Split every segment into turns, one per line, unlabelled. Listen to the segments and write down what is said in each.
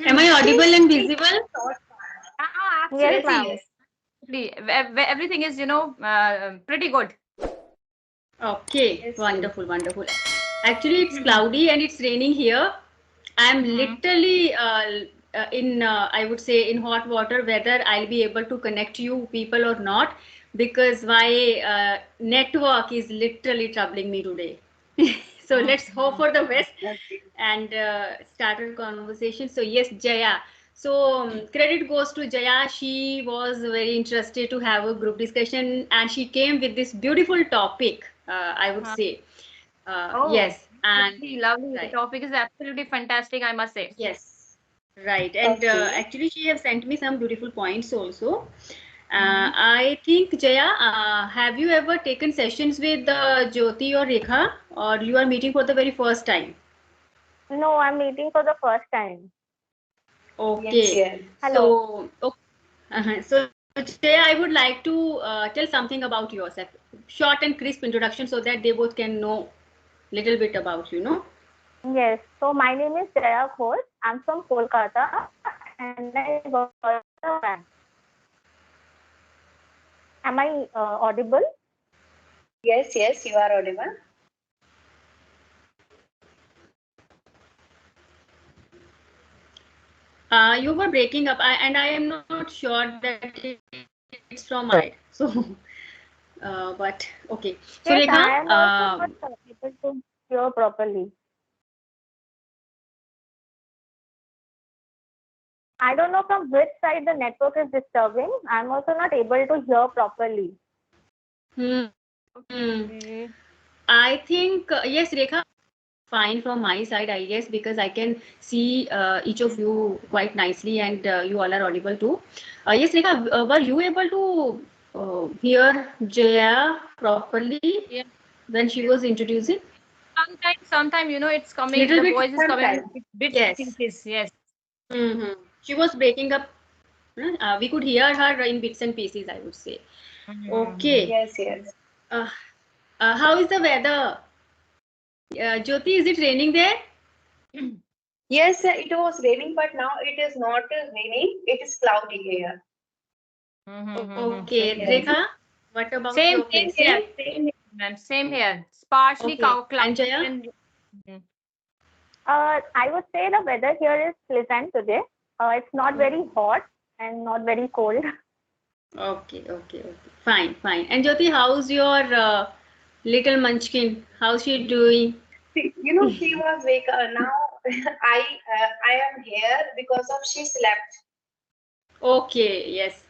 Am I audible and visible?
Yes,
Absolutely,
ma'am.
yes. Everything is, pretty good.
Okay,
Yes, yes.
wonderful, wonderful. Actually, it's cloudy and it's raining here. I'm
Mhm.
literally in, I would say, in hot water, whether I'll be able to connect you people or not, because my network is literally troubling me today. So let's hope
Mhm.
for the best
Okay.
and start a conversation. So yes, Jaya. So credit goes to Jaya. She was very interested to have a group discussion, and she came with this beautiful topic. I would
Uh,
say,
Oh,
yes, and
lovely, lovely. The
right,
topic is absolutely fantastic, I must say.
yes, right. And
Okay.
actually, she have sent me some beautiful points also.
Mhm.
I think Jaya, have you ever taken sessions with Jyoti or Rekha, or you are meeting for the very first time?
No, I'm meeting for the first time.
Okay,
Yes, yes. Hello.
so so Jay, I would like to tell something about yourself, short and crisp introduction, so that they both can know little bit about you know.
Yes. So my name is Jaya Ghosh. I'm from Kolkata and I work in a bank. Am I audible?
Yes, yes, you are audible.
You were breaking up, and I am not sure that it's from my side. So, but okay. So Rekha,
Yes, I am also not able to hear properly. I don't know from which side the network is disturbing. I'm also not able to hear properly.
I
Okay.
think yes, Rekha, everything is fine from my side, I guess, because I can see each of you quite nicely, and you all are audible too. Yes, Rekha, were you able to hear Jaya properly
Yeah.
when she was introducing?
Sometime, it's coming,
Little
the
bit,
voice is coming
Sometimes.
in bits and
yes.
pieces. Yes.
Hmm. She was breaking up. We could hear her in bits and pieces, I would say.
Mhm.
Okay.
Yes, yes.
Uh, how is the weather? Jyoti, is it raining there?
Yes, it was raining, but now it is not raining. It is cloudy here.
Okay.
Same,
Yes.
Rekha, what about
same,
your
same
place?
here.
Same?
Same here, ma'am. Same here. It's partially
Okay. And
cloudy
Jaya?
and Mhm.
I would say the weather here is pleasant today. It's not very hot and not very cold.
Okay, okay, okay. Fine, fine. And Jyoti, how's your little munchkin? How's she doing?
She was wake. Now I am here because of she slept.
Okay, yes.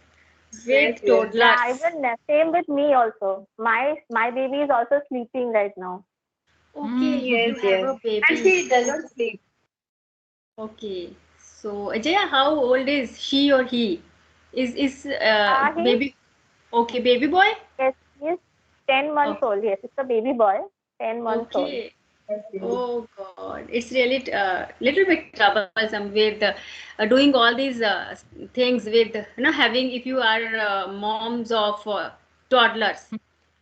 Yes,
With
yes.
Yeah,
toddlers.
even same with me also. My baby is also sleeping right now.
Okay, you
Yes,
have
yes.
a
And
baby.
she doesn't sleep.
Okay. So, Jaya, how old is she or he? Is
He's
baby okay, baby boy?
yes, he's 10 months
Okay.
old. Yes, it's a baby boy, 10 months old.
Okay.
Yes, yes.
Oh God, it's really little bit troublesome with doing all these things with having if you are moms of toddlers,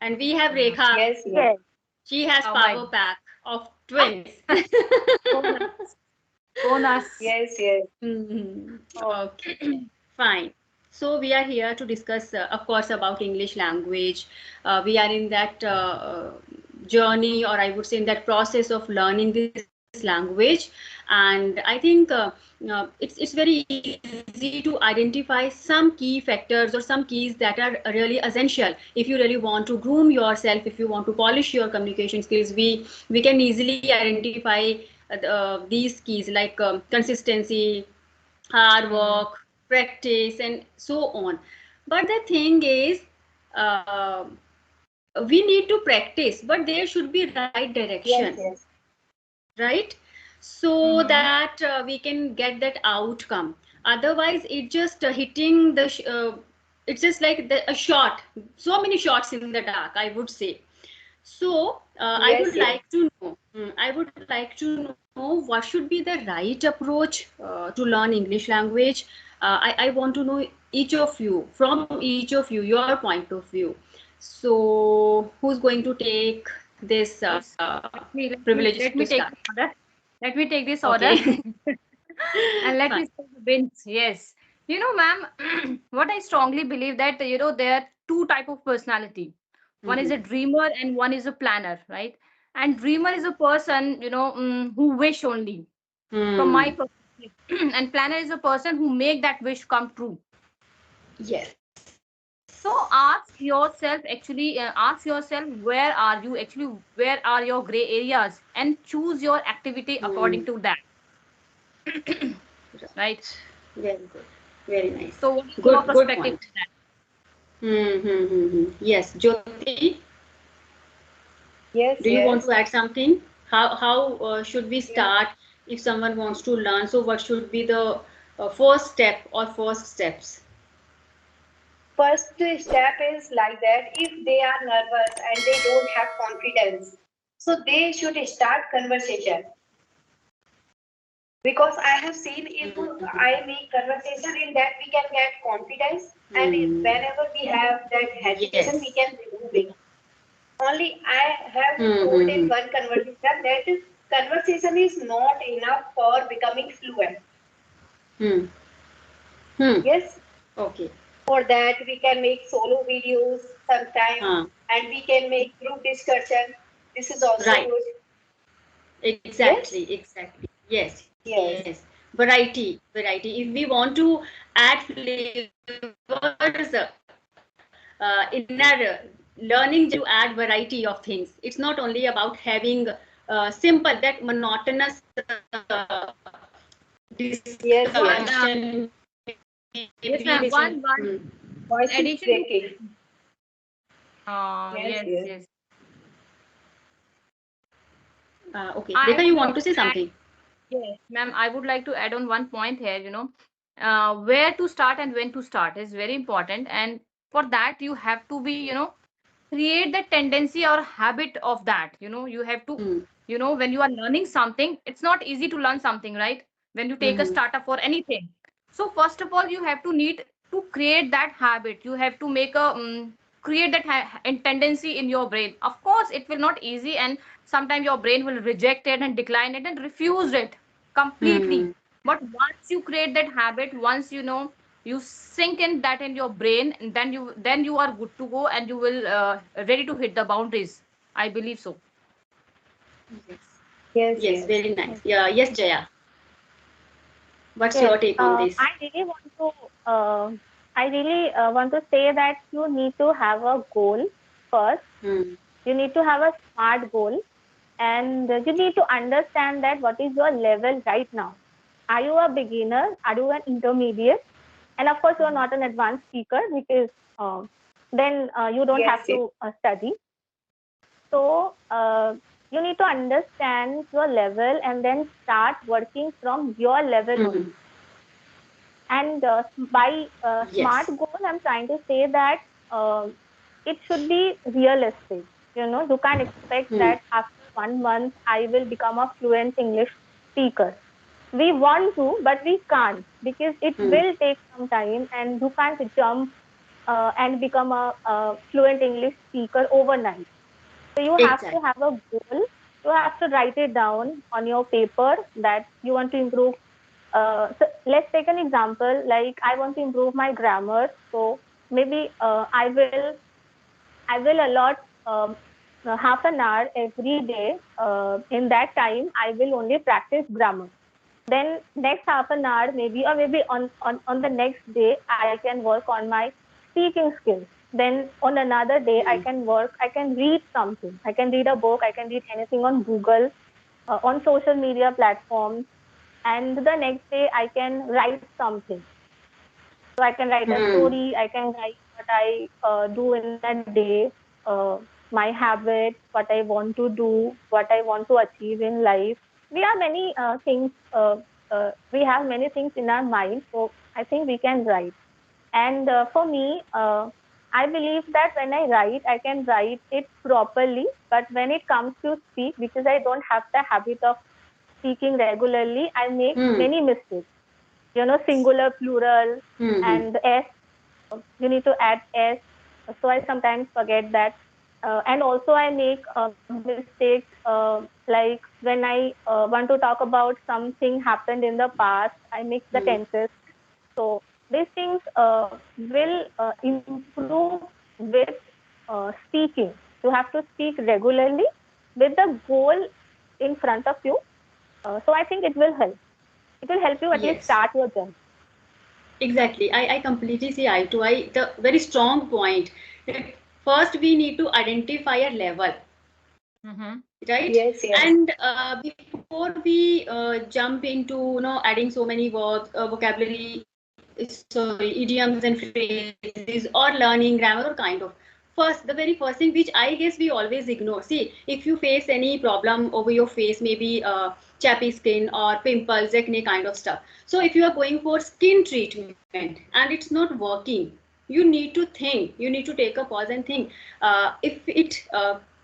and we have
Mhm.
Rekha.
Yes, yes.
Yes,
She has
Oh my
power
God.
pack of twins.
Bonus. Bonus.
Yes, yes.
Mhm.
Oh.
Okay, fine. So we are here to discuss, of course, about English language. We are in that journey, or I would say, in that process of learning this language. And I think it's very easy to identify some key factors or some keys that are really essential if you really want to groom yourself, if you want to polish your communication skills. We can easily identify these keys like consistency, hard
Mhm.
work, practice, and so on. But the thing is, uh, we need to practice, but there should be right direction,
Yes, yes.
right? So
Mhm.
that we can get that outcome. Otherwise, it just hitting the it's just like a shot, so many shots in the dark, I would say. So I would
Yes, yes.
like to know, I would like to know what should be the right approach to learn English language. I want to know each of you, from each of you, your point of view. So who's going to take this
Yes. Let me let
privileges
me
to
let me
start?
take this order. Let me take this
Okay.
order. And let me
Fine.
wins. Yes. Ma'am, what I strongly believe that, there are two type of personality. One is a
Mm-hmm.
dreamer and one is a planner, right? And dreamer is a person, who wish only, from my
Hmm.
perspective. And planner is a person who make that wish come true.
Yes.
So ask yourself, where are you actually, where are your gray areas, and choose your activity according
Hmm.
to that. Right?
Right. Very good. Very nice.
So what is your
Good. Good
perspective
point.
on that?
Yes, Jyoti, do you
Yes,
want to add
yes,
something? How should we
yes.
start if someone wants to learn? So what should be the first step or first steps?
First step is like that if they are nervous and they don't have confidence, so they should start conversation. Because I have seen if I make conversation in that we can get confidence, and if,
Hmm.
whenever we have that
Yes.
hesitation, we can remove it. Only I have told in
Hmm.
one conversation that conversation is not enough for becoming fluent.
Hmm. Hmm.
Yes,
Okay.
for that we can make solo videos sometime,
Huh.
and we can make group discussion. This is also
Right.
good.
Exactly.
Yes,
Exactly. Yes. Yes.
yes,
Variety. Variety. If we want to add flavors in our learning journey, we have to add variety of things. It's not only about having simple, that monotonous
yes,
One,
yes.
discussion, maybe
yes, ma'am. One
Voice is
addition to
breaking.
that.
Yes,
Yes,
yes.
yes.
okay,
I
Rekha, you
would
want to
like
say
to add,
something?
yes, ma'am. I would like to add on one point here. Where to start and when to start is very important, and for that you have to be, create the tendency or habit of that. You have to,
Hmm.
when you are learning something, it's not easy to learn something, right? When you take a
Hmm.
startup for anything. So first of all, you have to need to create that habit. You have to make a create that tendency in your brain. Of course it will not easy, and sometimes your brain will reject it and decline it and refuse it
Hmm.
completely. But once you create that habit, once you sink in that in your brain, and then you are good to go, and you will ready to hit the boundaries. I believe so.
Yes.
Yes,
Yes,
yes.
very nice. Yeah, yes, Jaya. What's
Yes,
your take on this?
I really want to say that you need to have a goal first.
Hmm.
You need to have a smart goal, and you need to understand that what is your level right now. Are you a beginner? Are you an intermediate? And of course, you are not an advanced speaker, because uh, then you don't
Yes,
have
yes.
to study. So you need to understand your level and then start working from your level
Hmm.
only. And by smart
Yes.
goal, I'm trying to say that uh, it should be realistic. You can't expect
Hmm.
that after 1 month I will become a fluent English speaker. We want to, but we can't, because it
Hmm.
will take some time, and you can't jump and become a fluent English speaker overnight. So you have to
Exactly.
have a goal. You have to write it down on your paper that you want to improve. So let's take an example. Like, I want to improve my grammar. So maybe I will allot half an hour every day. In that time, I will only practice grammar. Then next half an hour, maybe, or maybe on the next day, I can work on my speaking skills. Then on another day,
Hmm.
I can read something. I can read a book. I can read anything on Google, on social media platforms. And the next day, I can write something. So I can write a
Hmm.
story. I can write what I do in a day, my habits, what I want to do, what I want to achieve in life. We have many things. We have many things in our mind. So I think we can write. And for me, I believe that when I write, I can write it properly. But when it comes to speak, because I don't have the habit of speaking regularly, I make
Hmm.
many mistakes. Singular, plural,
Hmm.
and s. You need to add s. So I sometimes forget that. And also I make mistakes, like when I want to talk about something happened in the past, I mix the
Hmm.
tenses. So these things will improve with speaking. You have to speak regularly with the goal in front of you. So I think it will help. It will help you at least
Yes,
start your journey.
exactly. I completely see eye to eye. The very strong point that first we need to identify a level,
Mm-hmm.
right?
Yes, yes.
And before we jump into adding so many words, vocabulary, sorry, idioms and phrases, or learning grammar or kind of. First, the very first thing which I guess we always ignore. See, if you face any problem over your face, maybe chappy skin or pimples, acne kind of stuff. So if you are going for skin treatment and it's not working, you need to think. You need to take a pause and think. If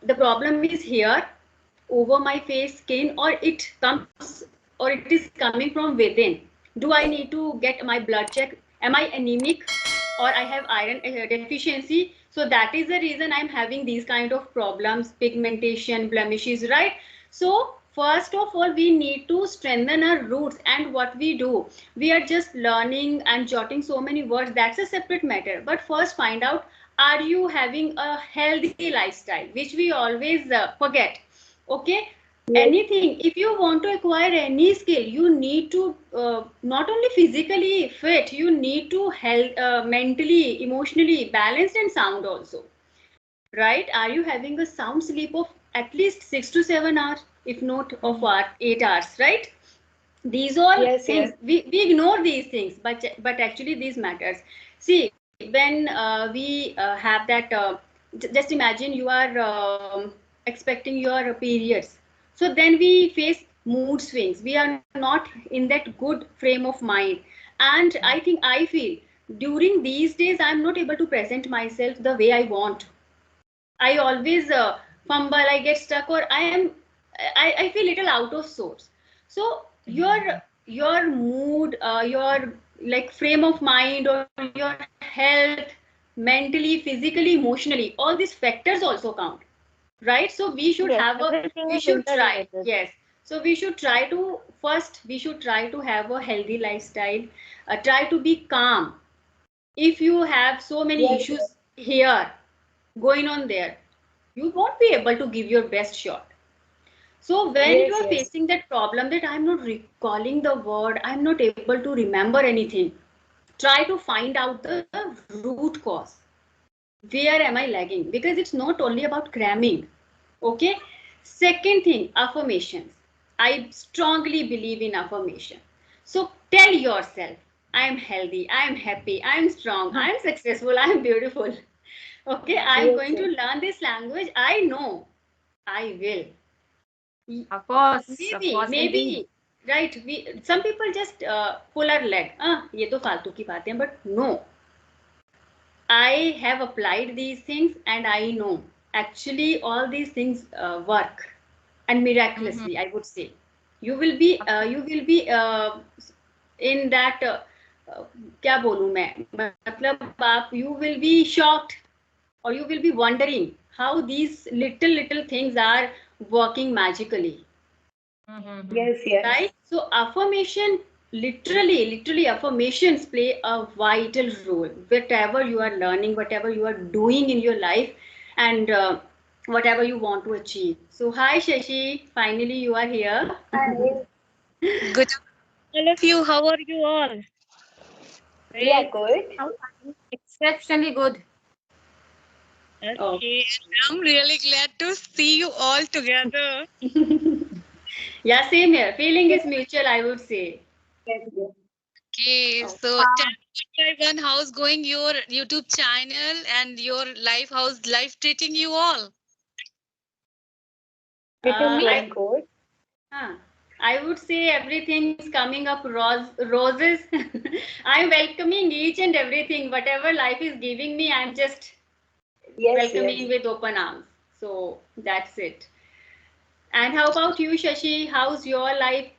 the problem is here over my face skin, or it comes, or it is coming from within, do I need to get my blood check? Am I anemic, or I have iron deficiency? So that is the reason I'm having these kind of problems, pigmentation, blemishes, right? So first of all we need to strengthen our roots. And what we do, we are just learning and jotting so many words, that's a separate matter. But first find out, are you having a healthy lifestyle, which we always forget. Okay,
Yes,
anything, if you want to acquire any skill, you need to not only physically fit, you need to health, mentally, emotionally balanced and sound also, right? Are you having a sound sleep of at least 6 to 7 hours, if not of
Mm-hmm.
8 hours, right? These all
yes,
things,
yes.
we ignore these things, but actually these matters. See, when we have that just imagine you are expecting your periods. So then we face mood swings, we are not in that good frame of mind. And I think I feel during these days I'm not able to present myself the way I want. I always fumble, I get stuck, or I feel little out of sorts. So your mood, your like frame of mind, or your health, mentally, physically, emotionally, all these factors also count, right? So we should
Yes,
have a,
everything
we
is
should try,
interrelated.
yes. So we should try to first, we should try to have a healthy lifestyle, try to be calm. If you have so many
Yes,
issues here going on there, you won't be able to give your best shot. So when you
yes,
are
yes.
facing that problem that I'm not recalling the word, I'm not able to remember anything, try to find out the root cause. Where am I lagging? Because it's not only about cramming. Okay. Second thing, affirmations. I strongly believe in affirmation. So tell yourself, I am healthy, I am happy, I am strong, I am successful, I am beautiful. Okay, I am
Mm-hmm.
Yes,
going to
yes.
learn this language. I know I will.
Of
Maybe,
course, indeed.
maybe, right? We some people just pull our leg. ये तो फालतू की बातें हैं, but no, I have applied these things and I know actually all these things work, and
Mm-hmm.
miraculously I would say. You will be in that क्या बोलूं मैं, मतलब आप you will be shocked, or you will be wondering how these little things are working magically,
Mm-hmm.
Yes, yes.
right? So affirmation, literally affirmations play a vital role, whatever you are learning, whatever you are doing in your life, and whatever you want to achieve. So hi Shashi, finally you are here.
Hi.
Good afternoon, all of you. How are you all?
We are
Great.
good.
How
Exceptionally good.
Okay.
Okay, I'm really glad to see you all together.
Yeah, same here, feeling is mutual, I would say.
Yes, yes.
Okay,
Oh.
so tell me everyone how's going your YouTube channel and your life, how's life treating you all?
it is
I
going
Going good.
I would say everything's coming up roses. I'm welcoming each and everything, whatever life is giving me, I'm just
Yes,
welcoming
yes.
with open arms. So that's it. And how about you, Shashi? How's your life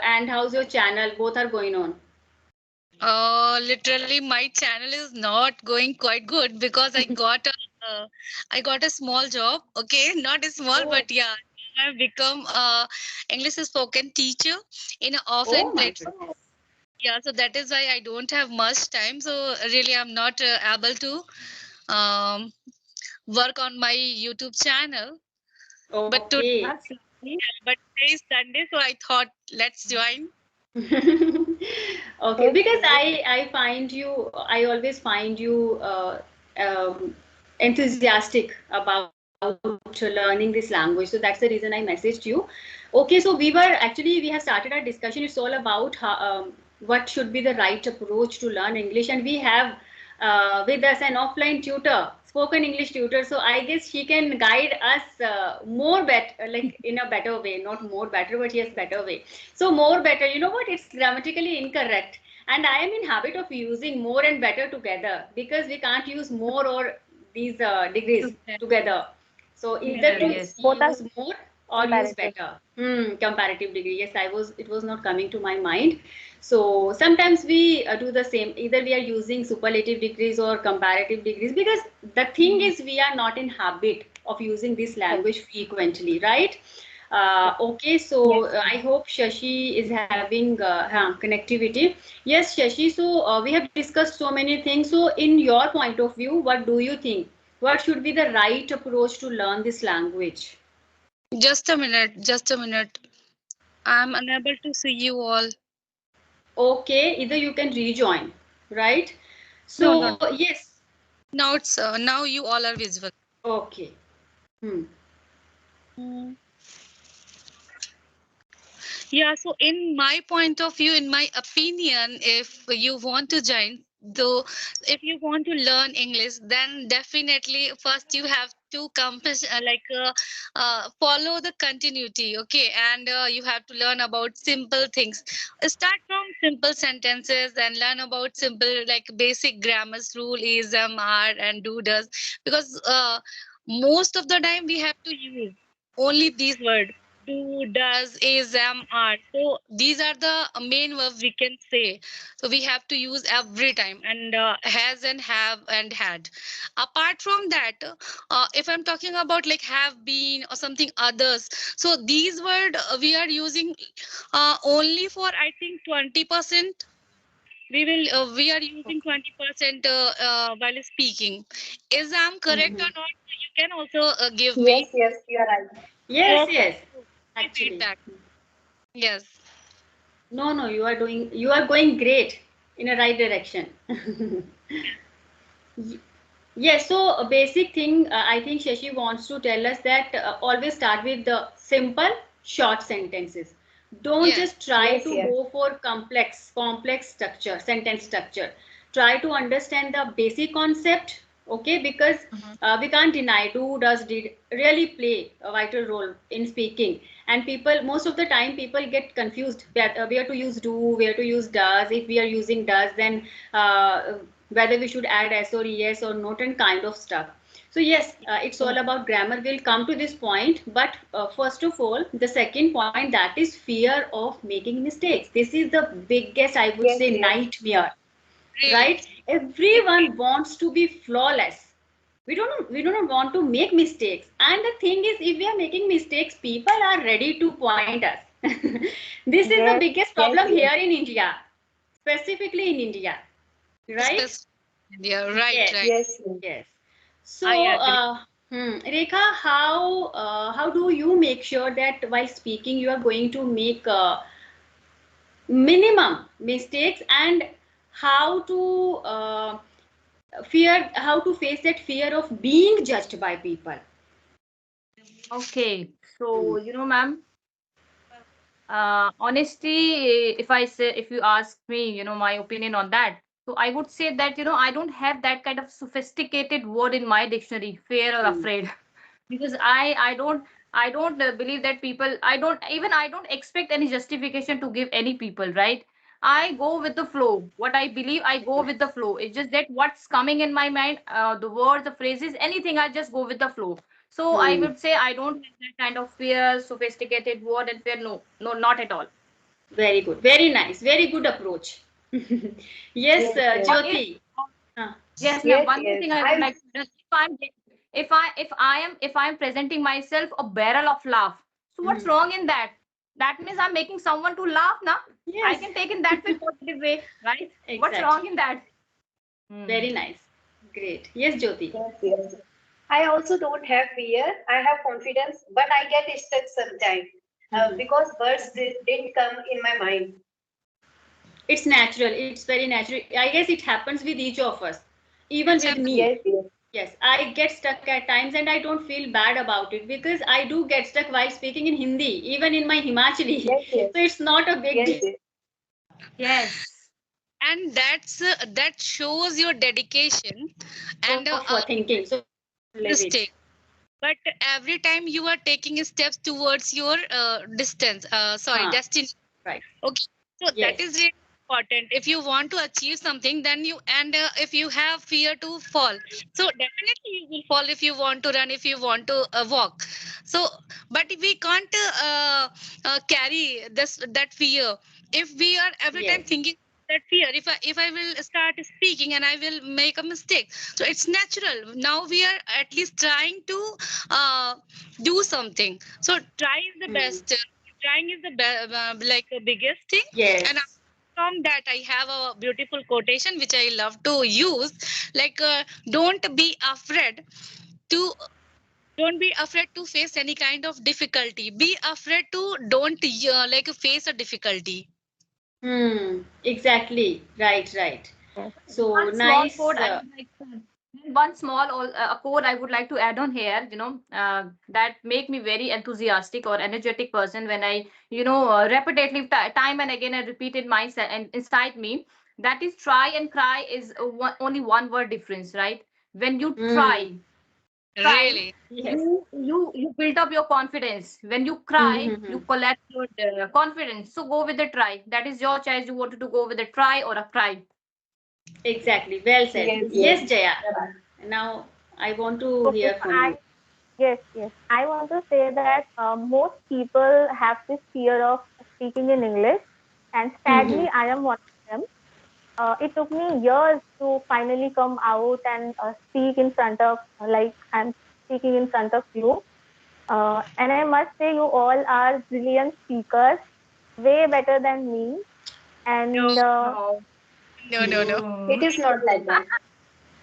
and how's your channel? Both are going on.
Literally, my channel is not going quite good because I got a uh, I got a small job. Okay, not a small,
Oh,
but yeah, I've become a English spoken teacher in an
oh
offline
my
platform.
goodness.
Yeah, so that is why I don't have much time. So really, I'm not able to um, work on my YouTube channel. But today,
Okay.
That's lovely.
but today is Sunday, so I thought let's join.
Okay, because
Okay.
I find you, I always find you enthusiastic about learning this language, so that's the reason I messaged you. Okay, so we have started our discussion. It's all about how, what should be the right approach to learn English, and we have with us an offline tutor, spoken English tutor. So I guess she can guide us more better, like in a better way, not more better, but yes, better way. So more better, you know what? It's grammatically incorrect, and I am in habit of using more and better together because we can't use more or these degrees together. So either
Together,
to
yes.
Both are
use more or use
comparative.
better. Comparative degree. Yes, it was not coming to my mind. So sometimes we do the same. Either we are using superlative degrees or comparative degrees because the thing is we are not in habit of using this
Yes.
language frequently, right?
Yes.
Okay,
Yes.
so I hope Shashi is having connectivity. Yes, Shashi. So we have discussed so many things. So in your point of view, what do you think? What should be the right approach to learn this language?
Just a minute, just a minute. I'm unable to see you all.
Okay, either you can rejoin, right?
No,
So
no.
yes,
Now it's now you all are visible.
okay. Hmm.
Mm. Yeah, so in my point of view, in my opinion, if you want to join, though, if you want to learn English, then definitely first you have to follow the continuity, okay, and you have to learn about simple things. Start from simple sentences and learn about simple like basic grammars, rule, is, are, and do, does, because most of the time we have to use only these words do, does, is, are. So these are the main verbs we can say. So we have to use every time, and has and have and had. Apart from that, if I'm talking about like have been or something others, so these words we are using only for I think 20%. We are using 20% while speaking. Is I'm correct or
Mhm.
not? You can also give
Yes,
me
yes, you are right.
Yes,
Yes.
yes.
my
Actually,
feedback. Yes.
no, no, you are going great in a right direction. Yes, so a basic thing I think Shashi wants to tell us that always start with the simple, short sentences. Don't
Yes.
just try
Yes,
to
yes.
go for complex structure, sentence structure. Try to understand the basic concept, okay? Because
Mhm.
we can't deny do, does, did really play a vital role in speaking. And people, most of the time, people get confused where to use do, where to use does. If we are using does, then whether we should add s or es or not and kind of stuff. So yes, it's all about grammar. We'll come to this point, but first of all, the second point, that is fear of making mistakes. This is the biggest, I would
Yes,
say,
yes.
nightmare,
Really.
right? Everyone wants to be flawless. We don't want to make mistakes, and the thing is, if we are making mistakes, people are ready to point us. This is the
Yes.
biggest
Yes,
problem
yes.
here in India, specifically in India, right?
Especially India. Right,
Yes,
right.
Yes, yes.
yes.
I
So,
agree.
Rekha, how do you make sure that while speaking you are going to make minimum mistakes, and how to how to face that fear of being judged by people?
Okay.
Hmm.
So, ma'am, honestly, if I say, if you ask me, my opinion on that, so I would say that, I don't have that kind of sophisticated word in my dictionary, fear or
Hmm.
afraid. Because I don't believe that people, I don't expect any justification to give any people, right? I go with the flow. What I believe, I go with the flow. It's just that what's coming in my mind, the words, the phrases, anything, I just go with the flow. So I
Hmm.
would say I don't have that kind of fear, sophisticated word and fear. No, no, not at all.
Very good, very nice, very good approach. Yes,
Yes, yes.
Or if
Jyoti. Huh.
Yes, ma'am.
Yes,
One more
yes.
thing I would
I'm
like to just, if I'm if I am presenting myself a barrel of laugh, so what's
Mhm.
wrong in that? That means I'm making someone to laugh now. I
Yes,
can take in that way, positive way, right? What's
exactly.
wrong in that? Hmm.
Very nice. Great. Yes, Jyoti.
Yes, yes. I also don't have fear. I have confidence, but I get stuck sometimes
Mhm.
because words didn't come in my mind.
It's natural. It's very natural. I guess it happens with each of us, even
It's
with
happening.
me.
Yes, yes,
Yes, I get stuck at times and I don't feel bad about it because I do get stuck while speaking in Hindi, even in my Himachali.
yes, yes,
So it's not a big
yes,
deal
yes.
Yes.
And that shows your dedication and
of thinking. So we should live
mistake.
it.
But every time you are taking steps towards your distance, sorry,
Huh,
destiny.
right.
Okay, so that is
Yes.
really important. If you want to achieve something, then you and if you have fear to fall, so definitely you will fall. If you want to run, if you want to walk, so but we can't carry this that fear if we are every time
Yes.
thinking that fear. If I will start speaking and I will make a mistake, so it's natural. Now we are at least trying to uh, do something. So try is the
Hmm.
best. Trying is the like the biggest thing. And
Yes.
from that I have a beautiful quotation which I love to use, like don't be afraid to don't be afraid to face any kind of difficulty. Be afraid to don't like face a difficulty.
Hmm. Exactly. Right. Right.
Yes.
So
One small
nice.
code I would like to one small a code I would like to add on here, that make me very enthusiastic or energetic person when I, repetitively time and again I repeat it myself and inside me. That is try and cry is only one word difference, right? When you
Hmm.
try,
Really.
Yes.
you build up your confidence. When you cry, you
Mm-hmm.
collect your confidence. So go with the try. That is your choice. You wanted to go with a try or a cry.
Exactly. Well said.
Yes, yes.
Yes, Jaya.
Right.
Now I want to
So if
hear from
I
you.
yes, yes, I want to say that most people have this fear of speaking in English, and
Mm-hmm.
sadly, I am one of them. It took me years to finally come out and speak in front of, like I'm speaking in front of you. And I must say, you all are brilliant speakers, way better than me.
No,
And
Oh,
no,
It is not like that.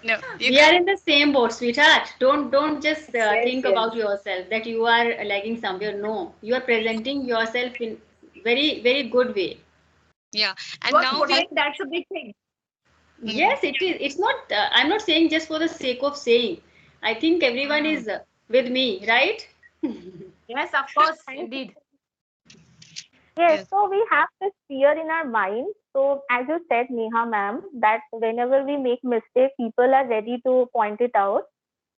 no, you
We are
can.
in the same boat, sweetheart. Don't just
Yes,
think
yes.
about yourself that you are lagging somewhere. No, you are presenting yourself in very good way.
Yeah,
you
and
are
now we
trying. That's a big thing.
mm,
Yes, it is. It's not. I'm not saying just for the sake of saying. I think everyone
Mm.
is with me, right?
Yes, of course,
thank you.
indeed.
Yes,
yes.
so we have this fear in our mind. So as you said, Neha ma'am, that whenever we make mistake, people are ready to point it out.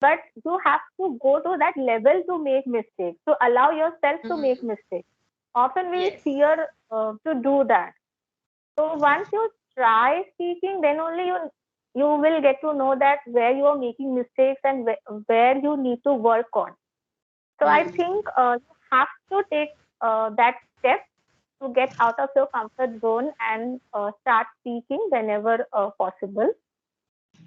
But you have to go to that level to make mistakes, to allow yourself to make
Mhm.
mistakes. Often we
Yes.
fear to do that. So once you try speaking, then only you will get to know that where you are making mistakes and where you need to work on. So I
Hmm.
think you have to take that step to get out of your comfort zone and start speaking whenever possible,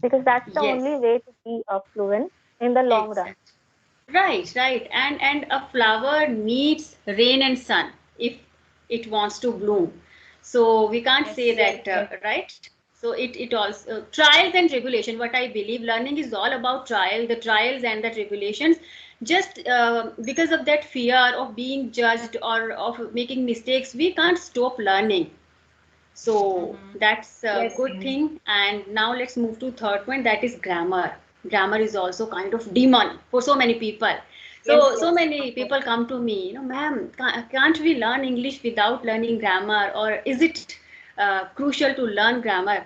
because that's the
Yes.
only way to be fluent in the long run.
Exactly. Right, right. And a flower needs rain and sun if it wants to bloom. So we can't say
Yes.
that,
Yes, yes.
right? So it also trials and tribulation. What I believe learning is all about trial, the trials and the tribulations. Just because of that fear of being judged or of making mistakes, we can't stop learning. So
Mm-hmm.
that's a
Yes,
good thing. And now let's move to third point, that is grammar. Grammar is also kind of demon for so many people.
yes,
So
yes.
many people come to me, ma'am, can't we learn English without learning grammar? Or is it crucial to learn grammar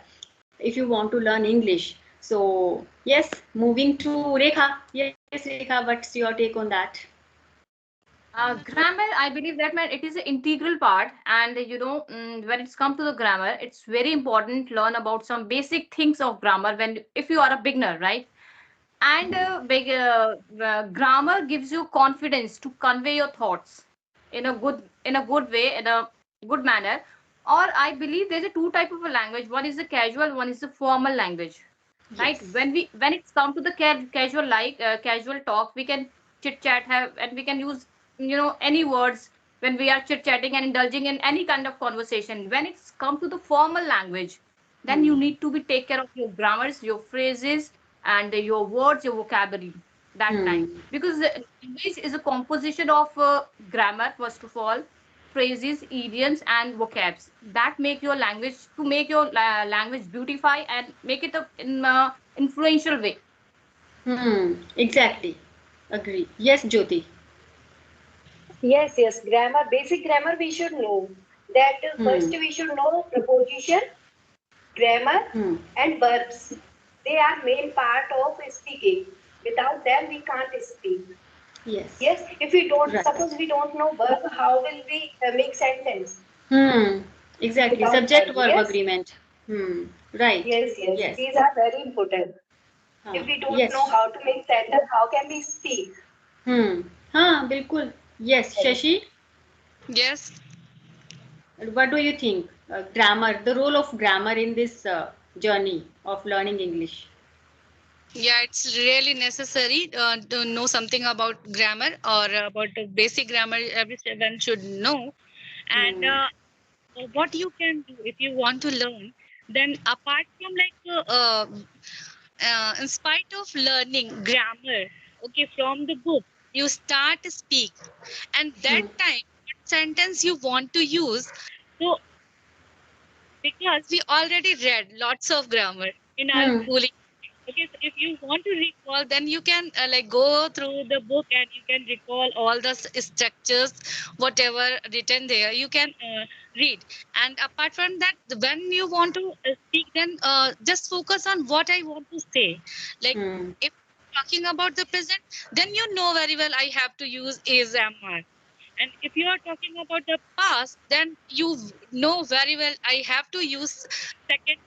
if you want to learn English? So yes, moving to Rekha. Yes, Rekha, what's your take on that?
Grammar, I believe that man, it is an integral part, and when it's come to the grammar, it's very important to learn about some basic things of grammar when if you are a beginner, right? And grammar gives you confidence to convey your thoughts in a good way, in a good manner. Or I believe there's a two type of a language. One is the casual, one is the formal language. right?
Yes.
When it's come to the casual, casual talk, we can chit chat, have, and we can use, any words when we are chit chatting and indulging in any kind of conversation. When it's come to the formal language, then you
Hmm.
need to be take care of your grammars, your phrases, and your words, your vocabulary, that
Hmm.
time. Because language is a composition of grammar, first of all, phrases, idioms, and vocabs that make your language, to make your language beautify and make it a in influential way.
Hmm. Exactly. Agree. Yes, Jyoti.
Yes, yes, grammar, basic grammar we should know. That first
Hmm.
we should know preposition, grammar,
Hmm.
and verbs. They are main part of speaking. Without them, we can't speak.
Yes.
Yes, if we don't,
Right.
suppose we don't know verb, how will we make sentence
Hmm. Exactly.
without
Subject
verb?
verb
Yes,
agreement. Hmm. Right.
yes, yes.
Yes.
These are very important. If we don't know
Yes.
how to make sentence, how can we speak?
Hmm. हाँ बिल्कुल. Yes,
Yes.
Shashi.
Yes.
What do you think? Grammar, the role of grammar in this journey of learning English.
Yeah, it's really necessary to know something about grammar or about the basic grammar every student should know. And
Hmm.
what you can do if you want to learn, then apart from in spite of learning grammar, okay, from the book, you start to speak. And that
Hmm.
time, what sentence you want to use. So, because we already read lots of grammar in our
Hmm.
schooling. Okay, so if you want to recall, then you can like go through the book and you can recall all the structures, whatever written there. You can read. And apart from that, when you want to speak, then just focus on what I want to say. Like
Hmm.
if talking about the present, then you know very well I have to use is, am, are. And if you are talking about the past, then you know very well I have to use second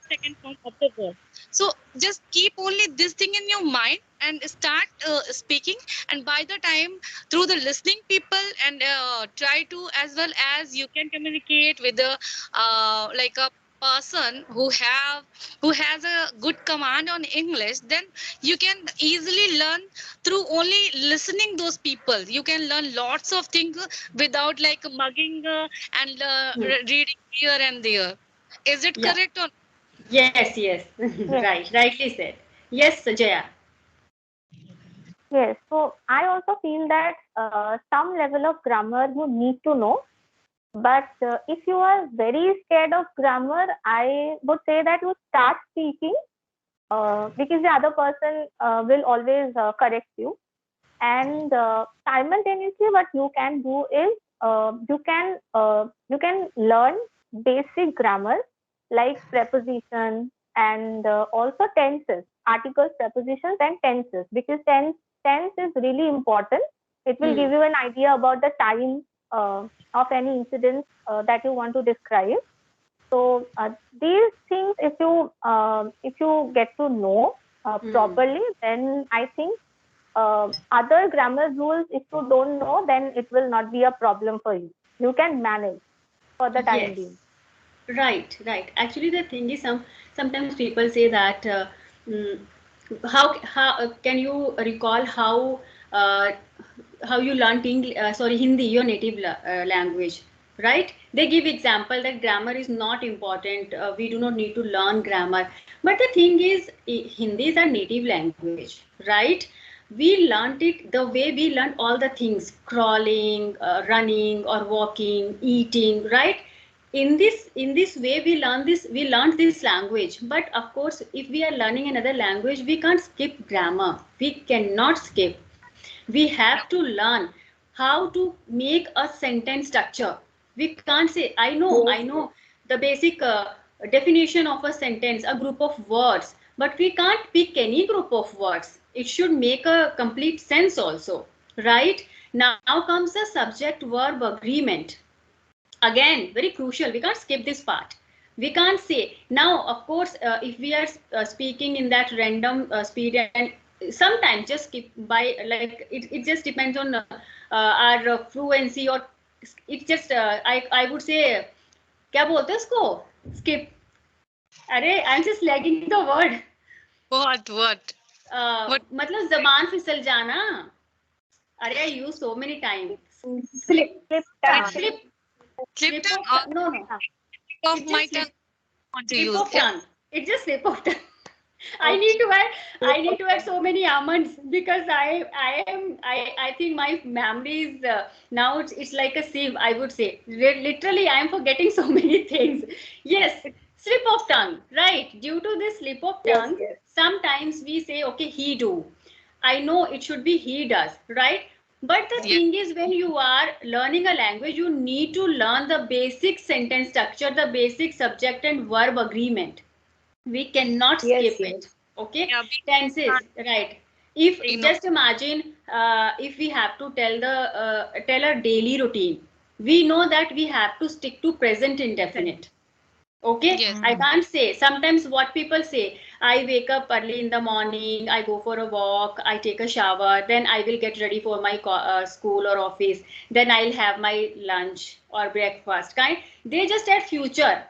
second form of the verb. So just keep only this thing in your mind and start speaking. And by the time through the listening people and try to as well as you can communicate with the like a person who has a good command on English, then you can easily learn through only listening those people. You can learn lots of things without like mugging and
Hmm.
reading here and there. Is it
Yeah.
correct or
Yes, yes.
Yes,
Right. Rightly said. Yes, Jaya.
yes. So I also feel that some level of grammar you need to know. But if you are very scared of grammar, I would say that you start speaking because the other person will always correct you. And simultaneously, what you can do is you can learn basic grammar like preposition and also tenses, articles, prepositions, and tenses, because tense is really important. It will
Hmm.
give you an idea about the time of any incident that you want to describe. So these things, if you get to know
Hmm.
properly, then I think other grammar rules, if you don't know, then it will not be a problem for you. You can manage for the time
Yes.
being.
Right, right. Actually, the thing is, sometimes people say that mm, how can you recall uh, how you learnt sorry, Hindi, your native language, right? They give example that grammar is not important. We do not need to learn grammar. But the thing is, Hindi is our native language, right? We learnt it the way we learned all the things: crawling, running, or walking, eating, right? In this way we learned this language. But of course, if we are learning another language, we can't skip grammar. We cannot skip. We have to learn how to make a sentence structure. We can't say I know
Yes,
the basic definition of a sentence, a group of words, but we can't pick any group of words. It should make a complete sense also, right? Now comes the subject verb agreement. Again, very crucial. We can't skip this part. We can't say now, of course, if we are speaking in that random speed, and sometimes just skip by, like it just depends on our fluency, or it just I would say, क्या बोलते हैं उसको, skip. अरे, I'm just lagging the word.
What? What?
मतलब जबान फिसल जाना. अरे I use so many times.
Slip,
Slip
It
tongue.
tongue.
slip
Slip
slip
tongue
of
or
tongue. No, no.
of
It
my
just
tongue?
slip
Want to
slip
use?
of tongue. It's just slip of tongue. I
Okay.
need to add. I need to add so many almonds because I think my memory is now it's like a sieve. I would say literally I am forgetting so many things. Yes, slip of tongue. Right. Due to this slip of
Yes,
tongue,
yes.
sometimes we say okay he do. I know it should be he does. Right. But the
Yeah.
thing is, when you are learning a language, you need to learn the basic sentence structure, the basic subject and verb agreement. We cannot
Yes,
skip it.
yes.
Okay,
Yeah. We
tenses,
can't
right? If
ignore.
just imagine if we have to tell a daily routine, we know that we have to stick to present indefinite. Okay,
Yes.
I can't say. Sometimes what people say, I wake up early in the morning, I go for a walk, I take a shower, then I will get ready for my school or office, then I'll have my lunch or breakfast. Kind, they just add future.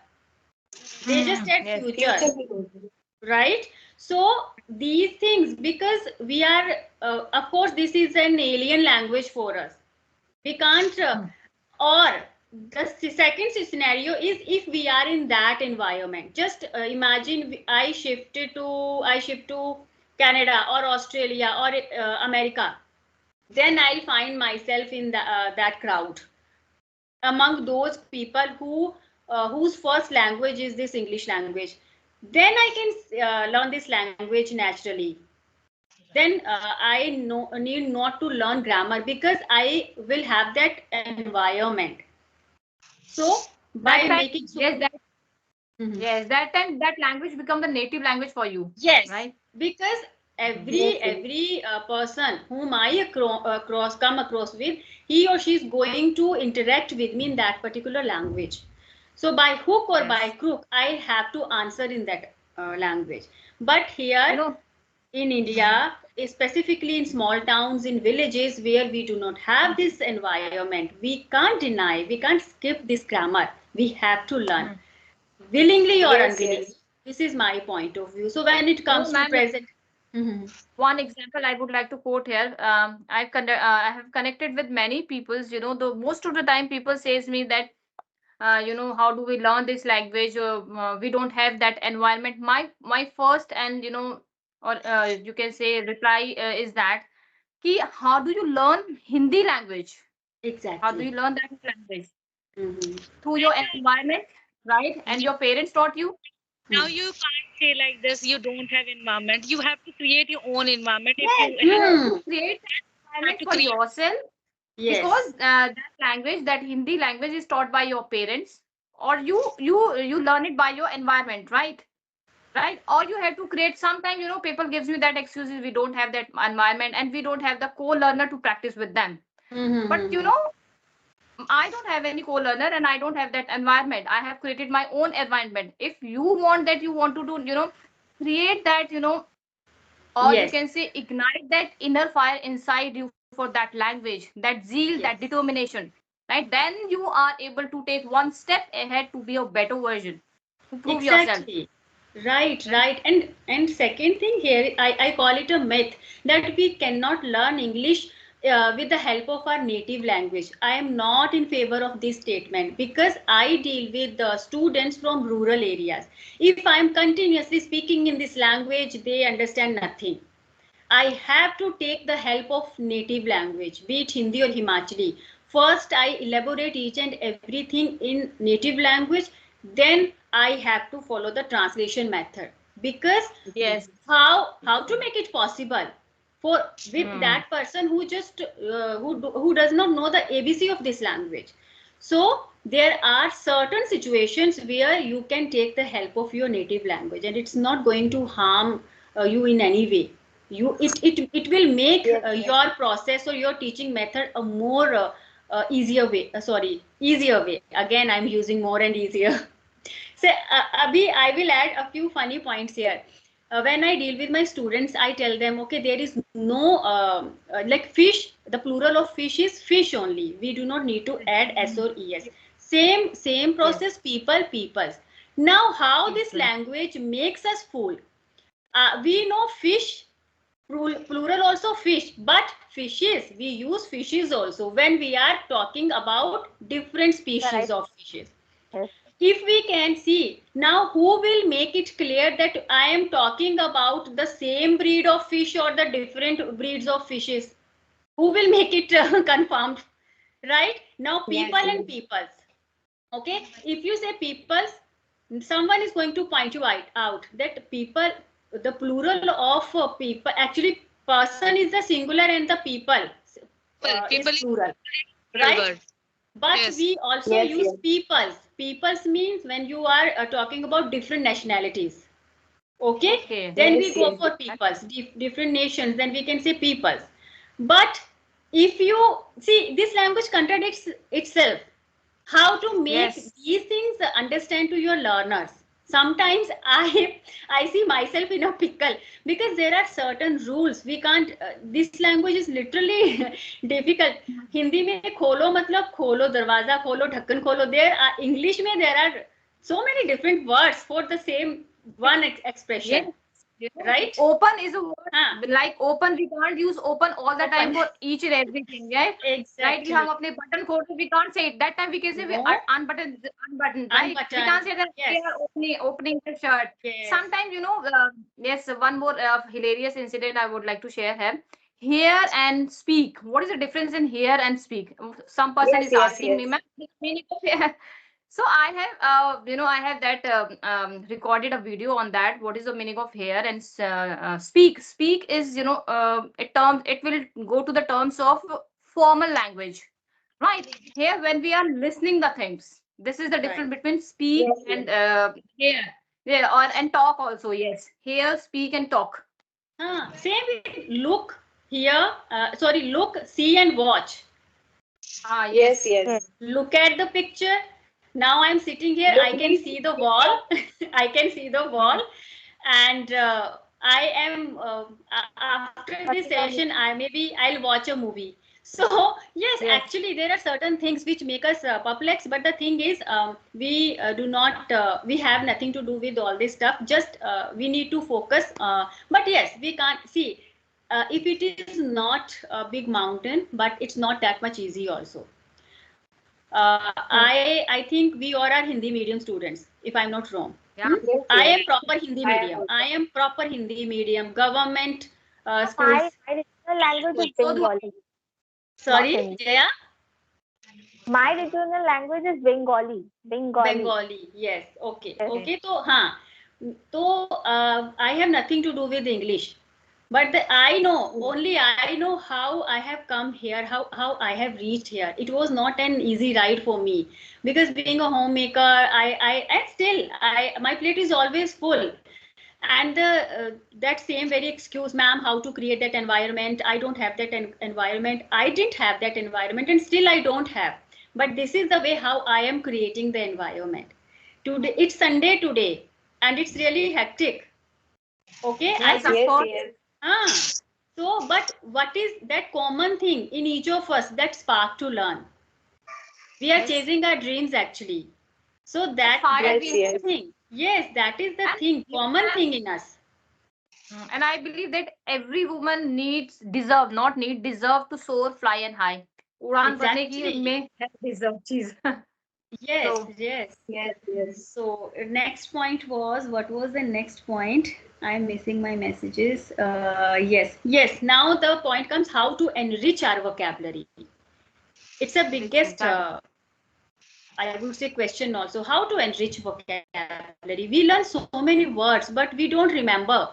They just add
Yes.
future,
Future will do.
right? So these things, because we are of course this is an alien language for us, we can't or the second scenario is if we are in that environment. Just imagine I shift to Canada or Australia or America, then I'll find myself in that crowd among those people whose first language is this English language. Then I can learn this language naturally. Then I need not to learn grammar because I will have that environment. So by
That time,
making so
yes, that
Mhm.
yes, that time that language become the native language for you,
Yes,
right?
because
Yes, yes.
every person whom I come across with, he or she is going to interact with me in that particular language. So by hook or by
Yes.
crook, I have to answer in that language. But here
You know,
in India, specifically in small towns, in villages where we do not have this environment, we can't deny, we can't skip this grammar. We have to learn willingly or
Yes,
unwillingly.
yes.
This is my point of view. So when it comes to
ma'am,
present, Mhm.
one example I would like to quote here. I have connected with many peoples. The most of the time people says me that how do we learn this language? We don't have that environment. My first and or you can say reply is that ki how do you learn Hindi language? How do
Exactly.
you learn that language?
Mhm.
Through your environment, right? And your parents taught you.
Now
Mhm.
you can't say like this. You don't have environment. You have to create your own environment. If
Yes,
you
you have
Hmm.
to create that
have
environment
to
for
create.
yourself because
Yes.
that language, that Hindi language, is taught by your parents, or you learn it by your environment, right? Right? Or you have to create. Sometimes people gives me that excuses, we don't have that environment and we don't have the co-learner to practice with them. But
Mhm.
I don't have any co-learner and I don't have that environment. I have created my own environment. If you want that, you want to do, create that, or you
Yes.
can say ignite that inner fire inside you for that language, that zeal, that
Yes.
determination, right? Then you are able to take one step ahead to be a better version, to prove yourself,
Exactly. Right,
right?
right. And second thing here, I call it a myth that we cannot learn English with the help of our native language. I am not in favor of this statement because I deal with the students from rural areas. If I am continuously speaking in this language, they understand nothing. I have to take the help of native language, be it Hindi or Himachali. First, I elaborate each and everything in native language. Then I have to follow the translation method. Because
Yes.
how to make it possible for with
Hmm.
that person who just who does not know the ABC of this language. So there are certain situations where you can take the help of your native language, and it's not going to harm you in any way. It will make
Yes, yes.
your process or your teaching method a more easier way. Sorry, easier way. Again, I'm using more and easier. So, Abhi, I will add a few funny points here. When I deal with my students, I tell them, okay, there is no like fish. The plural of fish is fish only. We do not need to add s or es. Same
Yes.
process. People, peoples. Now, how this
People.
language makes us fool? We know fish, plural also fish, but fishes, we use fishes also when we are talking about different species
Right.
of fishes.
Yes.
If we can see now, who will make it clear that I am talking about the same breed of fish or the different breeds of fishes? Who will make it confirmed? Right now,
Yes,
people and
yes.
peoples. Okay, if you say peoples, someone is going to point you out that people, the plural of people, actually person is the singular and the people is
People is
plural,
plural
right?
word.
But
Yes.
we also
Yes,
use
yes.
peoples. Peoples means when you are talking about different nationalities. Okay,
Okay.
then we
Yes,
go
yes.
for peoples, different nations, then we can say peoples. But if you see, this language contradicts itself. How to make
Yes.
these things understand to your learners? Sometimes I see myself in a pickle because there are certain rules we can't. This language is literally difficult. Hindi में खोलो मतलब खोलो दरवाजा खोलो ढक्कन खोलो. There are English में there are so many different words for the same one
Yes,
expression, right?
open is a
हाँ,
word like open. We can't use open all the time
open.
for each and everything. Right? Right? कि हम
Exactly.
अपने button खोल we can't say it. That time we can say we
No,
are unbuttoned. Right? We can't
unbutton.
say that we
Yes,
are opening the shirt.
yes.
Sometimes yes. One more hilarious incident I would like to share here. Hear and speak. What is the difference in hear and speak? Some person
Yes,
is
yes,
asking me,
yes.
ma'am, meaning of so I have, I have that recorded a video on that. What is the meaning of hear and speak? Speak is, a term. It will go to the terms of formal language, right? Here, when we are listening the things, this is the
Right.
difference between speak
Yes, yes.
and hear. Yeah, or and talk also. Yes, hear, speak, and talk.
Same with look, hear, sorry, look, see, and watch.
Ah,
Yes,
yes,
Yes.
yes.
Look at the picture. Now I'm sitting here, I
Look
can
means
see the wall. I can see the wall, and I am after this session, I maybe I'll watch a movie. So yes,
yes.
actually there are certain things which make us perplexed, but the thing is, we do not, we have nothing to do with all this stuff. Just we need to focus. But yes, we can't see if it is not a big mountain, but it's not that much easy also.
Yes.
I think we all are Hindi medium students, if I'm not wrong.
Yeah.
Hmm?
yes,
I
yes.
am proper Hindi
I am
medium. I
also.
am proper Hindi medium. Government schools.
My regional language is
So do
Bengali, not
Sorry,
Hindi.
Jaya.
My regional language is Bengali. Bengali.
Bengali. Yes. Okay.
Yes.
okay.
Okay. So, so I have nothing to do with English. But I know, only I know how I have come here, how I have reached here. It was not an easy ride for me because being a homemaker, and still my plate is always full. And that same very excuse, ma'am, how to create that environment. I don't have that environment. I didn't have that environment, and still I don't have. But this is the way how I am creating the environment. Today, it's Sunday today, and it's really hectic. Okay, I
Yes,
Yes,
of
just
course.
yes.
Ah, so, but what is that common thing in each of us, that spark to learn? We are
Yes.
chasing our dreams actually. So
That fire
that
Yes,
we
is the
yes.
have.
thing. Yes, that is the
And
thing,
yes,
common
ma'am.
thing in us.
And I believe that every woman needs deserve, not need deserve to soar, fly and high. उड़ान भरने की
Exactly.
में है deserve चीज.
Yes,
So
yes.
Yes, yes.
So next point was, what was the next point? I'm missing my messages. Yes, yes. Now the point comes, how to enrich our vocabulary. It's a
rich
biggest
vocabulary.
I would say question also, how to enrich vocabulary. We learn so many words, but we don't remember,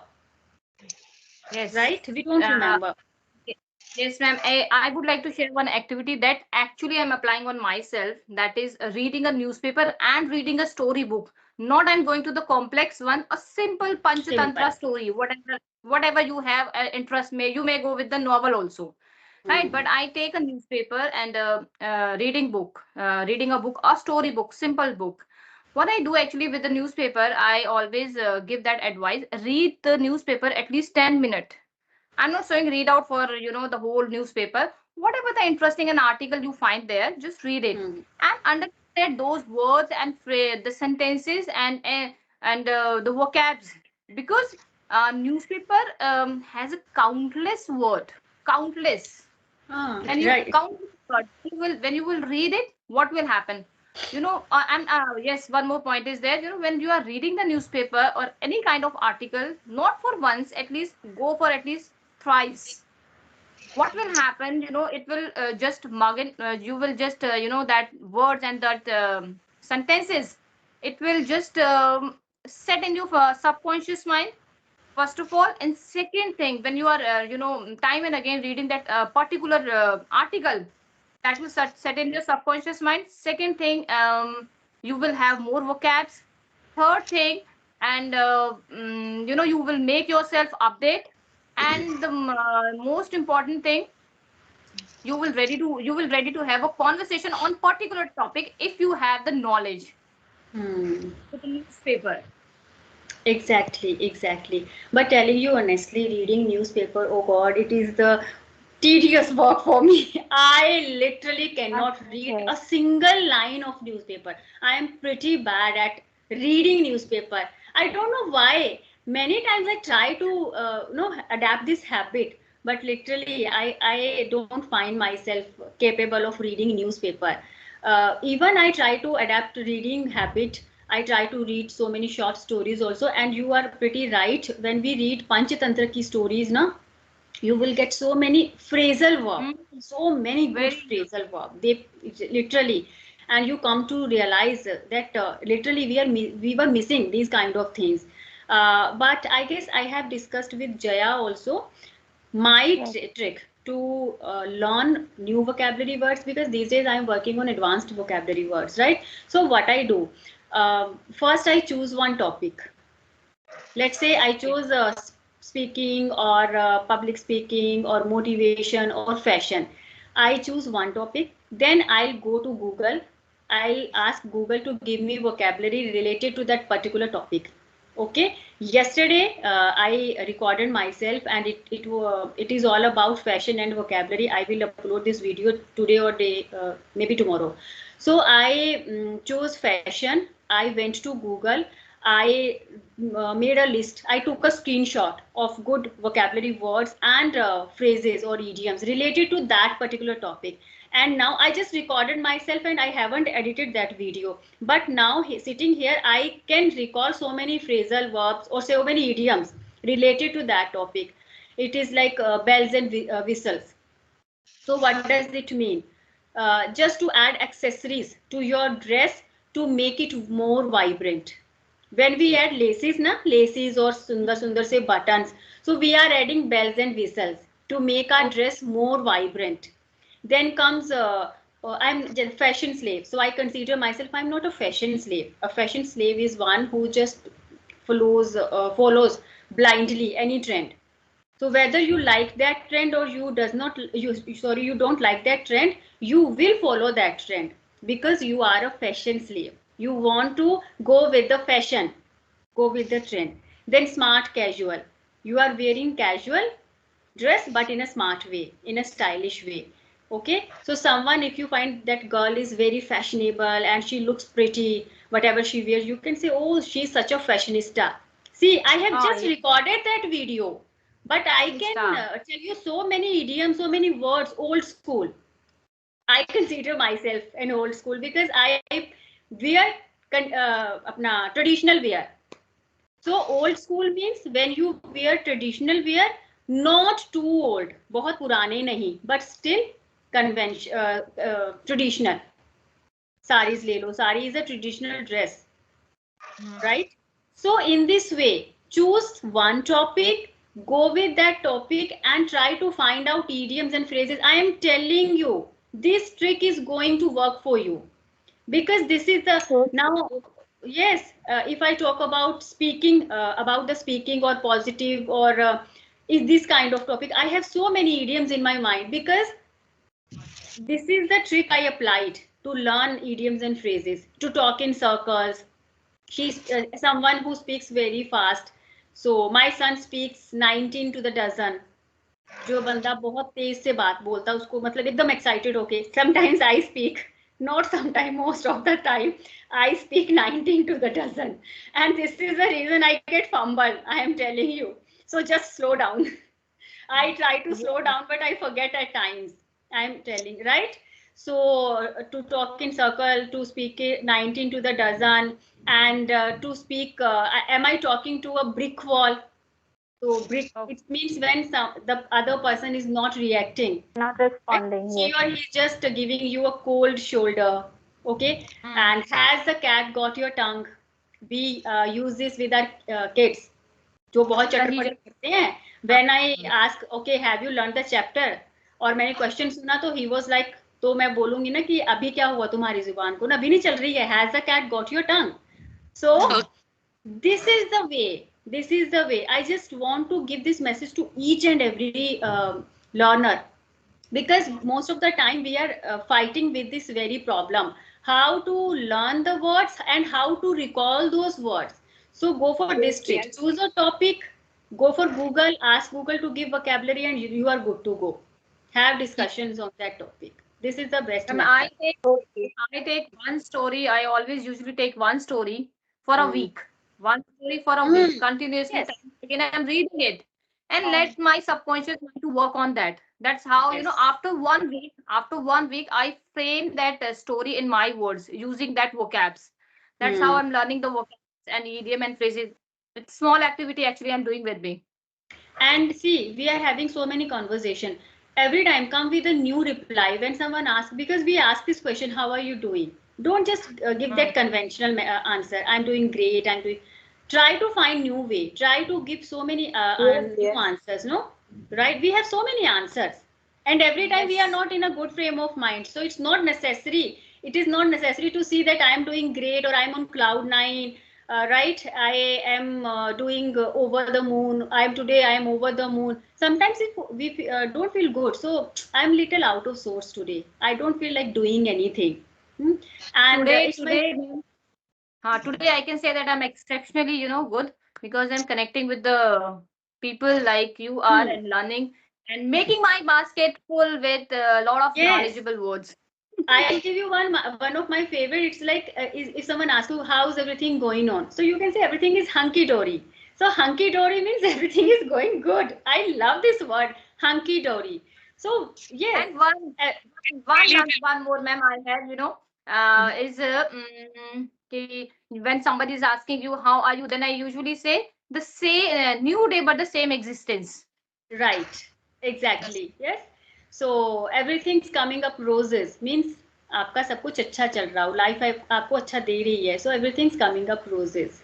right? We
Yes.
don't remember.
Ye- Yes, ma'am. I would like to share one activity that actually I'm applying on myself. That is reading a newspaper and reading a storybook. Not I'm going to the complex one. A simple
Simple.
Panchatantra story. Whatever you have interest may you may go with the novel also. Right,
Hmm.
but I take a newspaper and reading a book, a story book, simple book. What I do actually with the newspaper, I always give that advice: read the newspaper at least 10 minutes. I'm not saying read out for the whole newspaper. Whatever the interesting an article you find there, just read it
Hmm.
and understand those words and the sentences and the vocabs, because Newspaper has a countless word, countless, and you
Right.
countless word. When you will read it, what will happen? And yes, one more point is there. When you are reading the newspaper or any kind of article, not for once, at least go for at least thrice. What will happen? It will just mug in. You will just that words and that sentences. It will just set in your subconscious mind, first of all, and second thing, when you are time and again reading that particular article, that will set in your subconscious mind. Second thing, you will have more vocabs. Third thing, and you will make yourself update. And the most important thing, you will ready to have a conversation on particular topic if you have the knowledge
Hmm.
with the newspaper.
Exactly, exactly. But telling you honestly, reading newspaper, oh God, it is the tedious work for me. I literally cannot read
Okay.
a single line of newspaper. I am pretty bad at reading newspaper. I don't know why. Many times I try to adapt this habit, but literally I don't find myself capable of reading newspaper. Even I try to adapt reading habit. I try to read so many short stories also, and you are pretty right. When we read Panchatantra ki stories, na, you will get so many phrasal verb,
Mm,
so many good
very
phrasal verb. They literally, and you come to realize that literally we were missing these kind of things. But I guess I have discussed with Jaya also my
Yes.
trick to learn new vocabulary words, because these days I'm working on advanced vocabulary words, right? So what I do, first I choose one topic. Let's say I
okay.
chose speaking or public speaking or motivation or fashion. I choose one topic, then I'll go to Google. I'll ask Google to give me vocabulary related to that particular topic. Okay, yesterday I recorded myself, and it is all about fashion and vocabulary. I will upload this video today or day maybe tomorrow. So I chose fashion. I went to Google. I made a list. I took a screenshot of good vocabulary words and phrases or idioms related to that particular topic. And now I just recorded myself, and I haven't edited that video. But now sitting here, I can recall so many phrasal verbs or so many idioms related to that topic. It is like bells and whistles. So what does it mean? Just to add accessories to your dress to make it more vibrant. When we add laces, na, laces or sundar sundar say buttons, so we are adding bells and whistles to make our
Okay.
dress more vibrant. Then comes I'm just fashion slave. So I consider myself, I'm not a fashion slave. A fashion slave is one who just follows blindly any trend. So whether you like that trend or you does not you don't like that trend, you will follow that trend because you are a fashion slave. You want to go with the fashion, go with the trend. Then smart casual, you are wearing casual dress but in a smart way, in a stylish way. Okay, so someone, if you find that girl is very fashionable and she looks pretty, whatever she wears, you can say, oh, she's such a fashionista. See, I have
Oh,
just
yes,
recorded that video, but I can
Nista.
tell you so many idioms, so many words, old school. I consider myself an old school because I wear apna traditional wear. So old school means when you wear traditional wear, not too old, बहुत पुराने नहीं, but still convention traditional. Saris ले लो, sari is a traditional dress,
Mhm.
right? So in this way, choose one topic, go with that topic, and try to find out idioms and phrases. I am telling you, this trick is going to work for you, because this is the
So
now. Yes, if I talk about speaking, about the speaking or positive or is this kind of topic, I have so many idioms in my mind, because this is the trick I applied to learn idioms and phrases, to talk in circles. She's someone who speaks very fast. So my son speaks 19 to the dozen. जो बंदा बहुत तेज से बात बोलता है उसको मतलब एकदम एक्साइटेड होके sometimes I speak not sometime, most of the time, I speak 19 to the dozen. And this is the reason I get fumble, I am telling you. So just slow down. I try to slow
Yes.
down, but I forget at times. I'm telling, right? So to talk in circle, to speak 19 to the dozen, and to speak, am I talking to a brick wall? So brick,
Oh.
it means when the other person is not reacting,
Not
right?
responding.
She
Yes.
or he is just giving you a cold shoulder. Okay.
Hmm.
And has the cat got your tongue? We use this with our kids. जो बहुत
Yeah,
चटर
he
पटर
just.
करते हैं.
हाँ,
When I ask, okay, have you learned the chapter? और मैंने question सुना तो he was like, तो मैं बोलूंगी ना कि अभी क्या हुआ तुम्हारी जुबान को ना, अभी नहीं चल रही है. Has the cat got your tongue? So
hmm.
this is the way. This is the way. I just want to give this message to each and every learner, because most of the time we are fighting with this very problem, how to learn the words and how to recall those words. So go for
Yes,
this trick,
yes.
choose a topic, go for Google, ask Google to give vocabulary, and you are good to go. Have
Yeah.
discussions on that topic. This is the best
And I
method.
take
Okay.
I take one story. I always usually take one story for a
Mm.
week. One story for a week,
Mm.
continuously.
Yes.
Time again, I'm reading it and
Um,
let my subconscious mind to work on that. That's how,
Yes.
after 1 week, I frame that story in my words using that vocabs. That's how
Mm.
I'm learning the vocabs and idiom and phrases. It's small activity actually I'm doing with me.
And see, we are having so many conversation. Every time come with a new reply when someone asks, because we ask this question, how are you doing? Don't just give
Hmm.
that conventional answer. I'm doing great. I'm doing. Try to find new way. Try to give so many
yes,
new
yes.
answers. No, right? We have so many answers, and every time we are
Yes.
not in a good frame of mind. So it's not necessary. It is not necessary to see that I am doing great or I'm on cloud nine, right? I am doing over the moon. I am over the moon. Sometimes if we don't feel good, so I'm little out of sorts today. I don't feel like doing anything. Hmm? And
Today,
it's my
today, today I can say that I'm exceptionally, good because I'm connecting with the people like you are
hmm,
and learning and making my basket full with a lot of
yes.
knowledgeable words.
I'll give you one of my favorite. It's like if someone asks you how's everything going on, so you can say everything is hunky dory. So hunky dory means everything is going good. I love this word, hunky dory. So yes,
And one,
uh,
one, one, one more, ma'am, I have, is when somebody is asking you how are you, then I usually say the same new day but the same existence.
right, exactly. Yes. So everything's coming up roses means आपका सब कुछ अच्छा चल रहा हो, life आपको अच्छा दे रही है, so everything's coming up roses,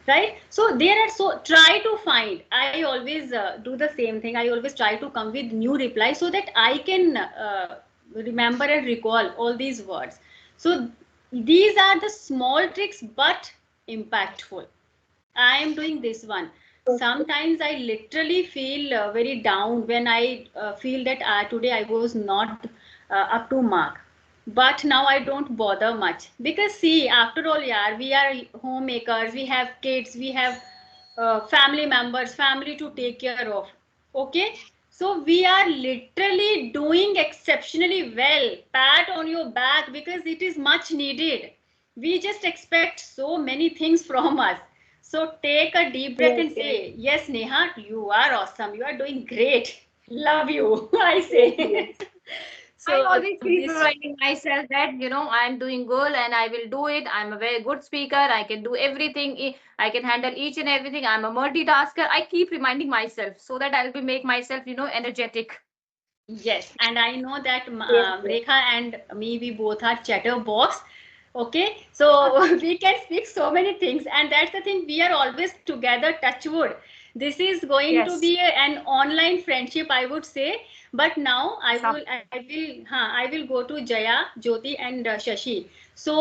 right? So there are, so try to find. I always do the same thing. I always try to come with new replies so that I can remember and recall all these words. So these are the small tricks but impactful. I am doing this one. Sometimes I literally feel very down when I feel that today I was not up to mark. But now I don't bother much because see, after all, yeah, we are homemakers, we have kids, we have family members, family to take care of. Okay, so we are literally doing exceptionally well. Pat on your back because it is much needed. We just expect so many things from us. So take a deep breath
Yes,
and
yes.
say, yes, Neha, you are awesome. You are doing great. Love you, I
Yes, yes.
say.
I
So
always keep
this,
reminding myself that, I'm doing good and I will do it. I'm a very good speaker. I can do everything. I can handle each and everything. I'm a multitasker. I keep reminding myself so that I'll be make myself, energetic.
yes, and I know that
Yes, yes.
Rekha and me, we both are chatterbox. Okay, so we can speak so many things, and that's the thing. We are always together. Touch wood. This is going to
Yes.
be an online friendship, I would say. But now
Some.
I will go to Jaya, Jyoti, and Shashi. So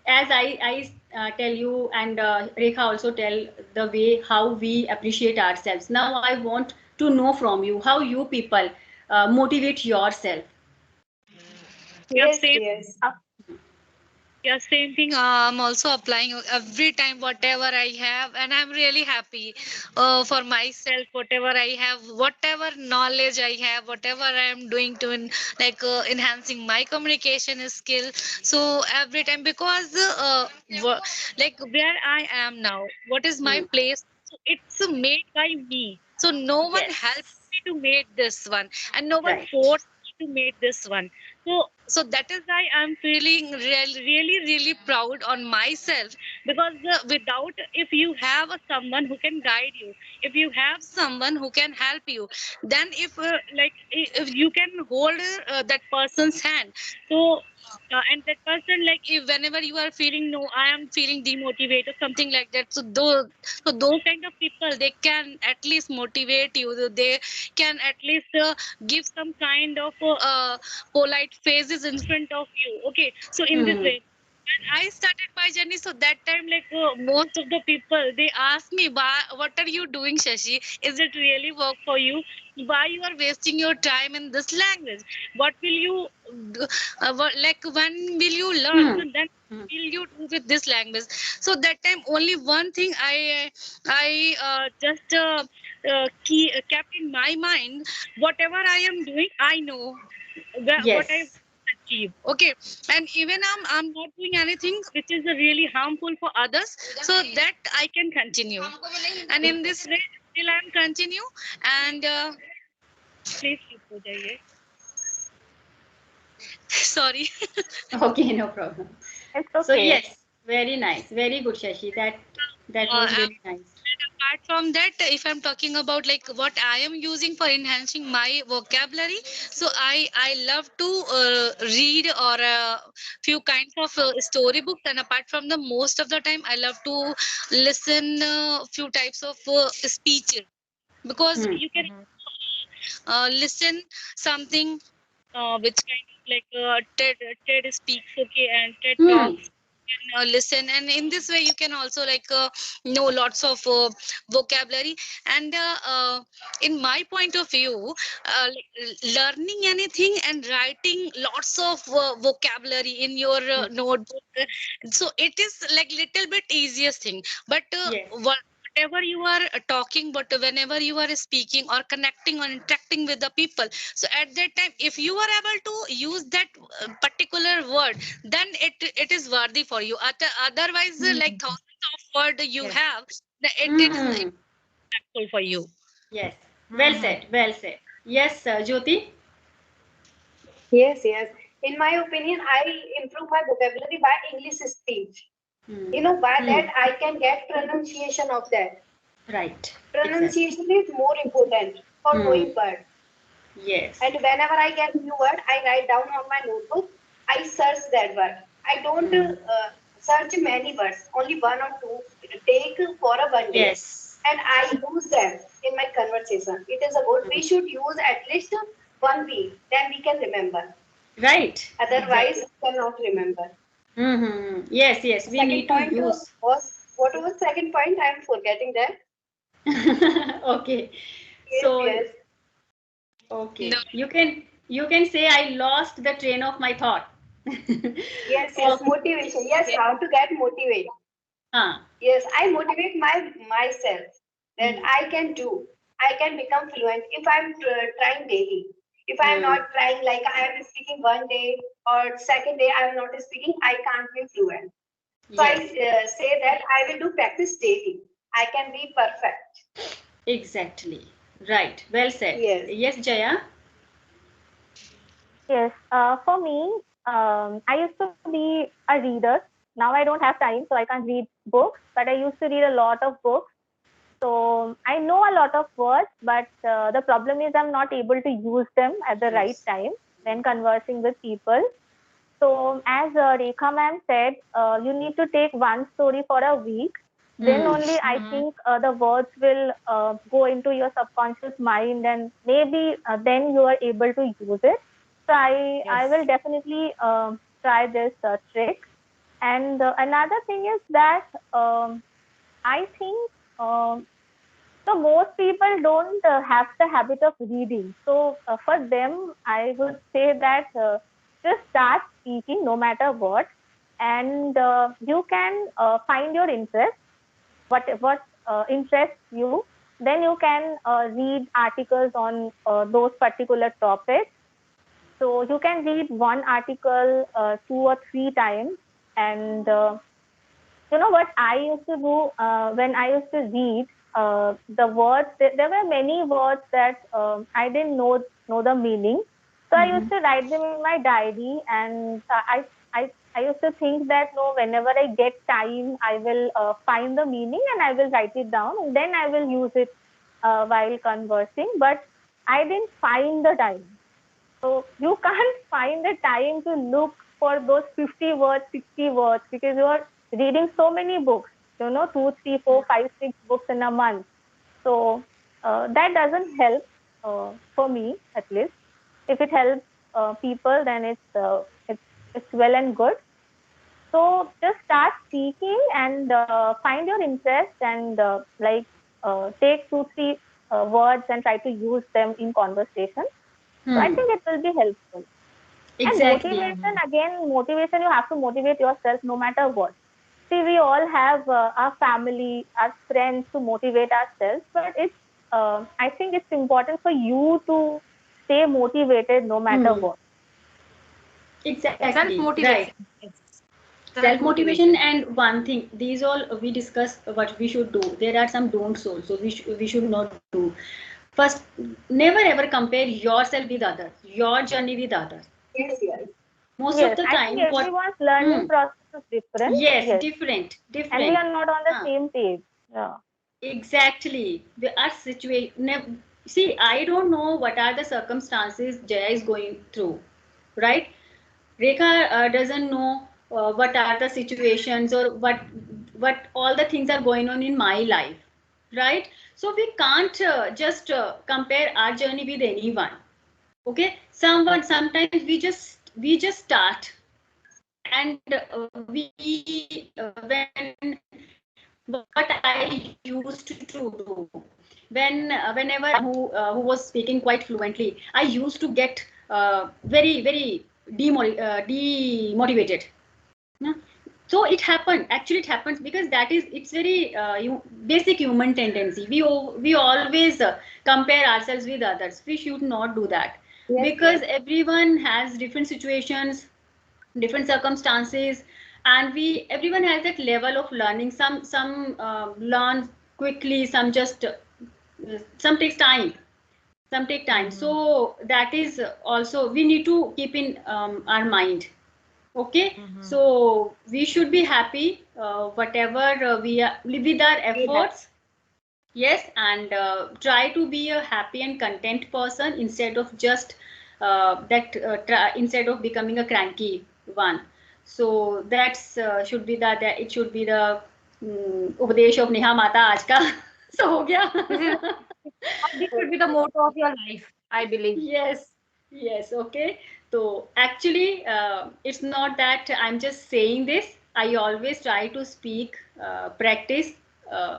as I tell you, and Rekha also tell the way how we appreciate ourselves. Now I want to know from you how you people motivate yourself.
Yeah,
Yes,
same.
yes.
Yeah, same thing. I'm also applying every time whatever I have, and I'm really happy for myself. Whatever I have, whatever knowledge I have, whatever I am doing to enhancing my communication skill. So every time, because like where I am now, what is my
Hmm.
place? So it's made by me. So no one helped
Yes.
me to make this one, and no one
Right.
forced me to make this one. So that is why I'm feeling really really proud on myself, because without, if you have someone who can guide you, if you have someone who can help you, then if you can hold that person's hand. So and that person, like, if whenever you are feeling, no, I am feeling demotivated, something like that, so those kind of people, they can at least motivate you. They can at least give some kind of polite faces in front of you. Okay, so in this
Hmm.
way, when I started my journey, so that time, like, most of the people, they ask me, what are you doing, Shashi? Is it really work for you? Why you are wasting your time in this language? What will you do? When will you learn?
Hmm.
So then
Hmm.
will you do with this language? So that time, only one thing I just kept in my mind: whatever I am doing, I know what I
Yes.
achieve. Okay, and even I'm not doing anything which is really harmful for others, so that I can continue. And in this way, still I'm continue. And please keep हो जाइए. Sorry.
Okay, no problem.
It's
So
okay.
yes, very nice, very good, Shashi. That was
uh,
really nice.
Apart from that, if I'm talking about like what I am using for enhancing my vocabulary, so I love to read or few kinds of storybooks. And apart from the, most of the time, I love to listen few types of speeches, because
Hmm.
you can
Mhm.
listen something which kind of like TED speaks, okay, and TED
Hmm.
talks. You can listen, and in this way you can also know lots of vocabulary. And in my point of view, learning anything and writing lots of vocabulary in your
Hmm.
notebook, so it is like little bit easiest thing. But
Yes.
whatever you are talking, but whenever you are speaking or connecting or interacting with the people, so at that time, if you are able to use that particular word, then it is worthy for you. Otherwise, like
Hmm.
thousands of word you
Yes.
have, it is
Hmm.
impactful for you.
Yes. Well
Mhm.
said. Well said. Yes, Jyoti.
Yes, yes. In my opinion, I improve my vocabulary by English speech.
Hmm.
You know, by
Hmm.
that I can get pronunciation of that.
Right. Exactly.
Pronunciation is more important for
Hmm.
knowing words.
Yes.
And whenever I get new word, I write down on my notebook. I search that word. I don't
Hmm.
search many words, only one or two take for a one day,
Yes.
and I use them in my conversation. It is a good.
Hmm.
We should use at least 1 week, then we can remember.
Right.
Otherwise,
Exactly.
we cannot remember.
Hmm. Yes. Yes. We
Second
need to
point
use.
was, what was second point? I am forgetting that.
Okay.
Yes,
So
yes,
No.
okay. You can say I lost the train of my thought.
yes, yes.
Okay.
Motivation. Yes,
Yes.
how to get motivated.
Huh.
Yes, I motivate myself that
Hmm.
I can do. I can become fluent if I'm trying daily. If I'm
Hmm.
not trying, like I am speaking one day or second day I'm not speaking, I can't be fluent. So I
Yes.
say that I will do practice daily. I can be perfect.
Exactly. Right. Well said.
Yes.
Yes, Jaya.
Yes, for me, I used to be a reader. Now I don't have time, so I can't read books, but I used to read a lot of books. So I know a lot of words, but the problem is I'm not able to use them at the right
Yes.
time when conversing with people. So as Rekha ma'am said, you need to take one story for a week. Then
Hmm.
only I
Mhm.
think the words will go into your subconscious mind, and maybe then you are able to use it. So I
Yes.
will definitely try this trick. And another thing is that I think so most people don't have the habit of reading. So for them, I would say that just start speaking no matter what, and you can find your interest, what interests you. Then you can read articles on those particular topics. So you can read one article 2 or 3 times, and you know what I used to do when I used to read the words. There were many words that I didn't know the meaning, so I used
Mhm.
to write them in my diary, and I used to think that no, whenever I get time, I will find the meaning and I will write it down, and then I will use it while conversing. But I didn't find the time. So you can't find the time to look for those 50 words, 60 words, because you are reading so many books, two, three, four, five, 6 books in a month. So that doesn't help for me, at least. If it helps people, then it's well and good. So just start speaking and find your interest, and take 2, 3 words and try to use them in conversation. So I
Hmm.
think it will be helpful. And
Exactly.
motivation, again, motivation, you have to motivate yourself no matter what. See, we all have our family, our friends to motivate ourselves, but I think it's important for you to stay motivated no matter
Hmm.
what.
Exactly.
Self
Right.
motivation. Yes.
Self
Self
motivation,
motivation.
and one thing, these all we discuss what we should do. There are some don'ts also we should not do. First, never ever compare yourself with others, your journey with others.
Yes, yes.
Most of
Yes,
the
I think
time what
everyone's learning
hmm,
process is different.
yes,
Yes,
different,
and we
different.
are not on the
Huh.
same page. Yeah.
Exactly. We are situation. See, I don't know what are the circumstances Jaya is going through, right? Rekha doesn't know what are the situations or what all the things are going on in my life, right? So we can't just compare our journey with anyone. Okay, someone sometimes we just start, and what I used to do whenever I was someone who was speaking quite fluently, I used to get very demotivated. Yeah. So it happened, actually it happens, because that is it's very basic human tendency. We always compare ourselves with others. We should not do that,
Yes,
because
yes.
everyone has different situations, different circumstances, and we everyone has that level of learning. Some learn quickly, some just some takes time, some take time.
Mm-hmm.
So that is also we need to keep in our mind. Okay,
Mm-hmm.
so we should be happy whatever we are with our
We have.
efforts. Yes, and try to be a happy and content person instead of just instead of becoming a cranky one. So that's should be that it should be the उपदेश of Neha माता आज का. So हो
This is
गया.
this should be the motto of your life, I believe.
Yes, yes, okay. So actually, it's not that I'm just saying this. I always try to speak, practice uh,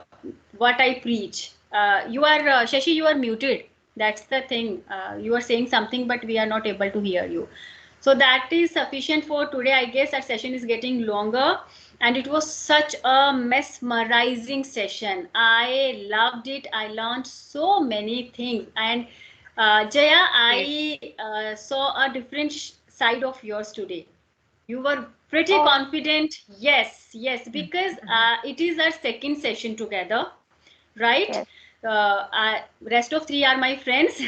what I preach. You are, Shashi, you are muted. That's the thing. You are saying something, but we are not able to hear you. So that is sufficient for today. I guess our session is getting longer, and it was such a mesmerizing session. I loved it. I learned so many things, and Jaya,
Yes.
I saw a different side of yours today. You were pretty
Oh,
confident. Yes, yes, because it is our second session together, right?
yes.
Rest of three are my friends,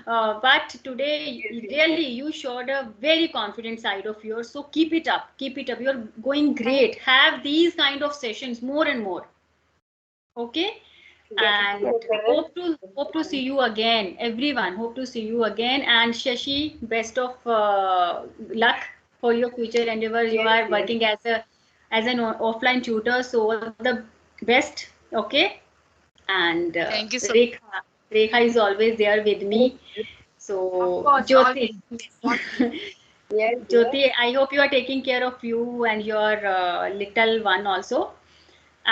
but today
Yes, yes.
really you showed a very confident side of yours. So keep it up, keep it up. You're going
Thank
great. Have these kind of sessions more and more. Okay, and
Yes.
Definitely.
hope to see you again, everyone. Hope to see you again. And Shashi, best of luck for your future endeavor. You
Yes,
are
yes.
working as an offline tutor, so all the best. Okay, and
Thank you so
Rekha is always there with me.
Of
So
course,
Jyoti,
always. What?
Yes, yes.
Jyoti, I hope you are taking care of you and your little one also.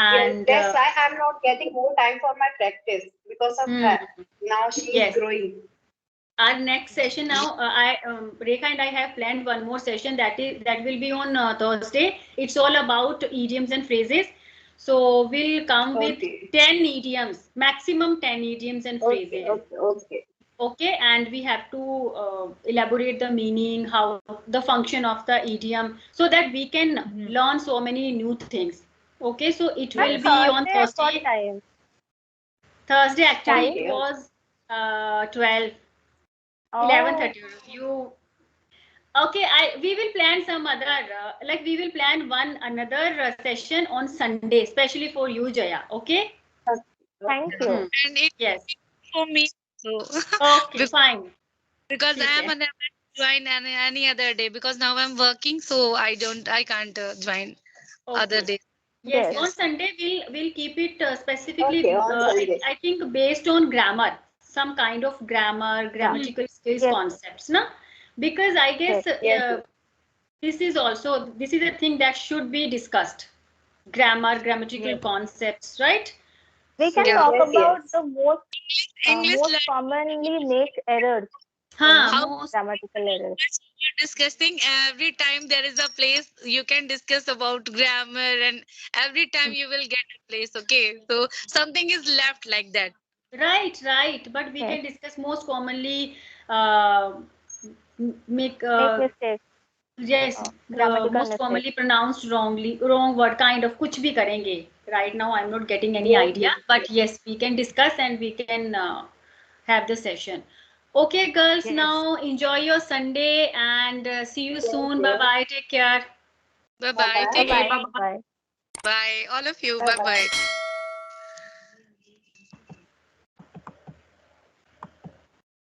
Yes,
And
that's why I'm not getting more time for my practice because of
hmm,
her. Now she is
yes,
growing.
our next session now, I Rekha and I have planned one more session that will be on Thursday. It's all about idioms and phrases. So we'll come with
Okay.
10 idioms, maximum 10 idioms and
Okay.
phrases.
Okay. Okay.
Okay, and we have to elaborate the meaning, how the function of the idiom, so that we can
Mhm.
learn so many new things. Okay, so it
But
will
Yes.
be on
Thursday at what
Thursday.
time?
Thursday actually
Time?
it
Okay. Okay.
was 12,
Oh,
11:30. You okay? We will plan some other like we will plan one another session on Sunday, especially for you, Jaya. Okay.
thank
Okay.
Hmm.
you.
And it
Yes.
for me so
Okay,
because
fine.
because I
ठीक
am
है.
unable to join any other day because now I'm working, so I can't join other
Okay.
day.
Yes,
Yes,
on
Yes.
Sunday we'll keep it
Okay.
specifically.
On Sunday.
I think based on grammar, some kind of grammar,
yeah,
Mhm.
grammatical skills
yes,
concepts, na? Because I
yes.
guess
Yes. Yes.
this is a thing that should be discussed. Grammar, grammatical
Yes.
concepts, right?
We can
So,
Yeah.
talk
Yes.
about
Yes.
the
English
most
learning.
commonly make errors,
हाँ,
How
most
grammatical errors.
we're discussing every time there is a place you can discuss about grammar, and every time you will get a place. Okay, so something is left like that.
right, right. But we
Yes,
can discuss most commonly uh, make
make mistakes,
yes, the
grammatical
most
mistakes.
commonly pronounced wrong word kind of कुछ भी करेंगे. Right now I'm not getting any
Yes.
idea,
Yes.
but yes, we can discuss and we can have the session. Okay, girls,
Yes.
now enjoy your Sunday and see you
Yes.
soon. Bye
Yes.
bye. Take care.
Bye
Bye
bye.
bye.
Take
Okay.
care.
Bye
Bye
bye.
bye.
Bye, all of you.
Bye
Bye
bye.
bye.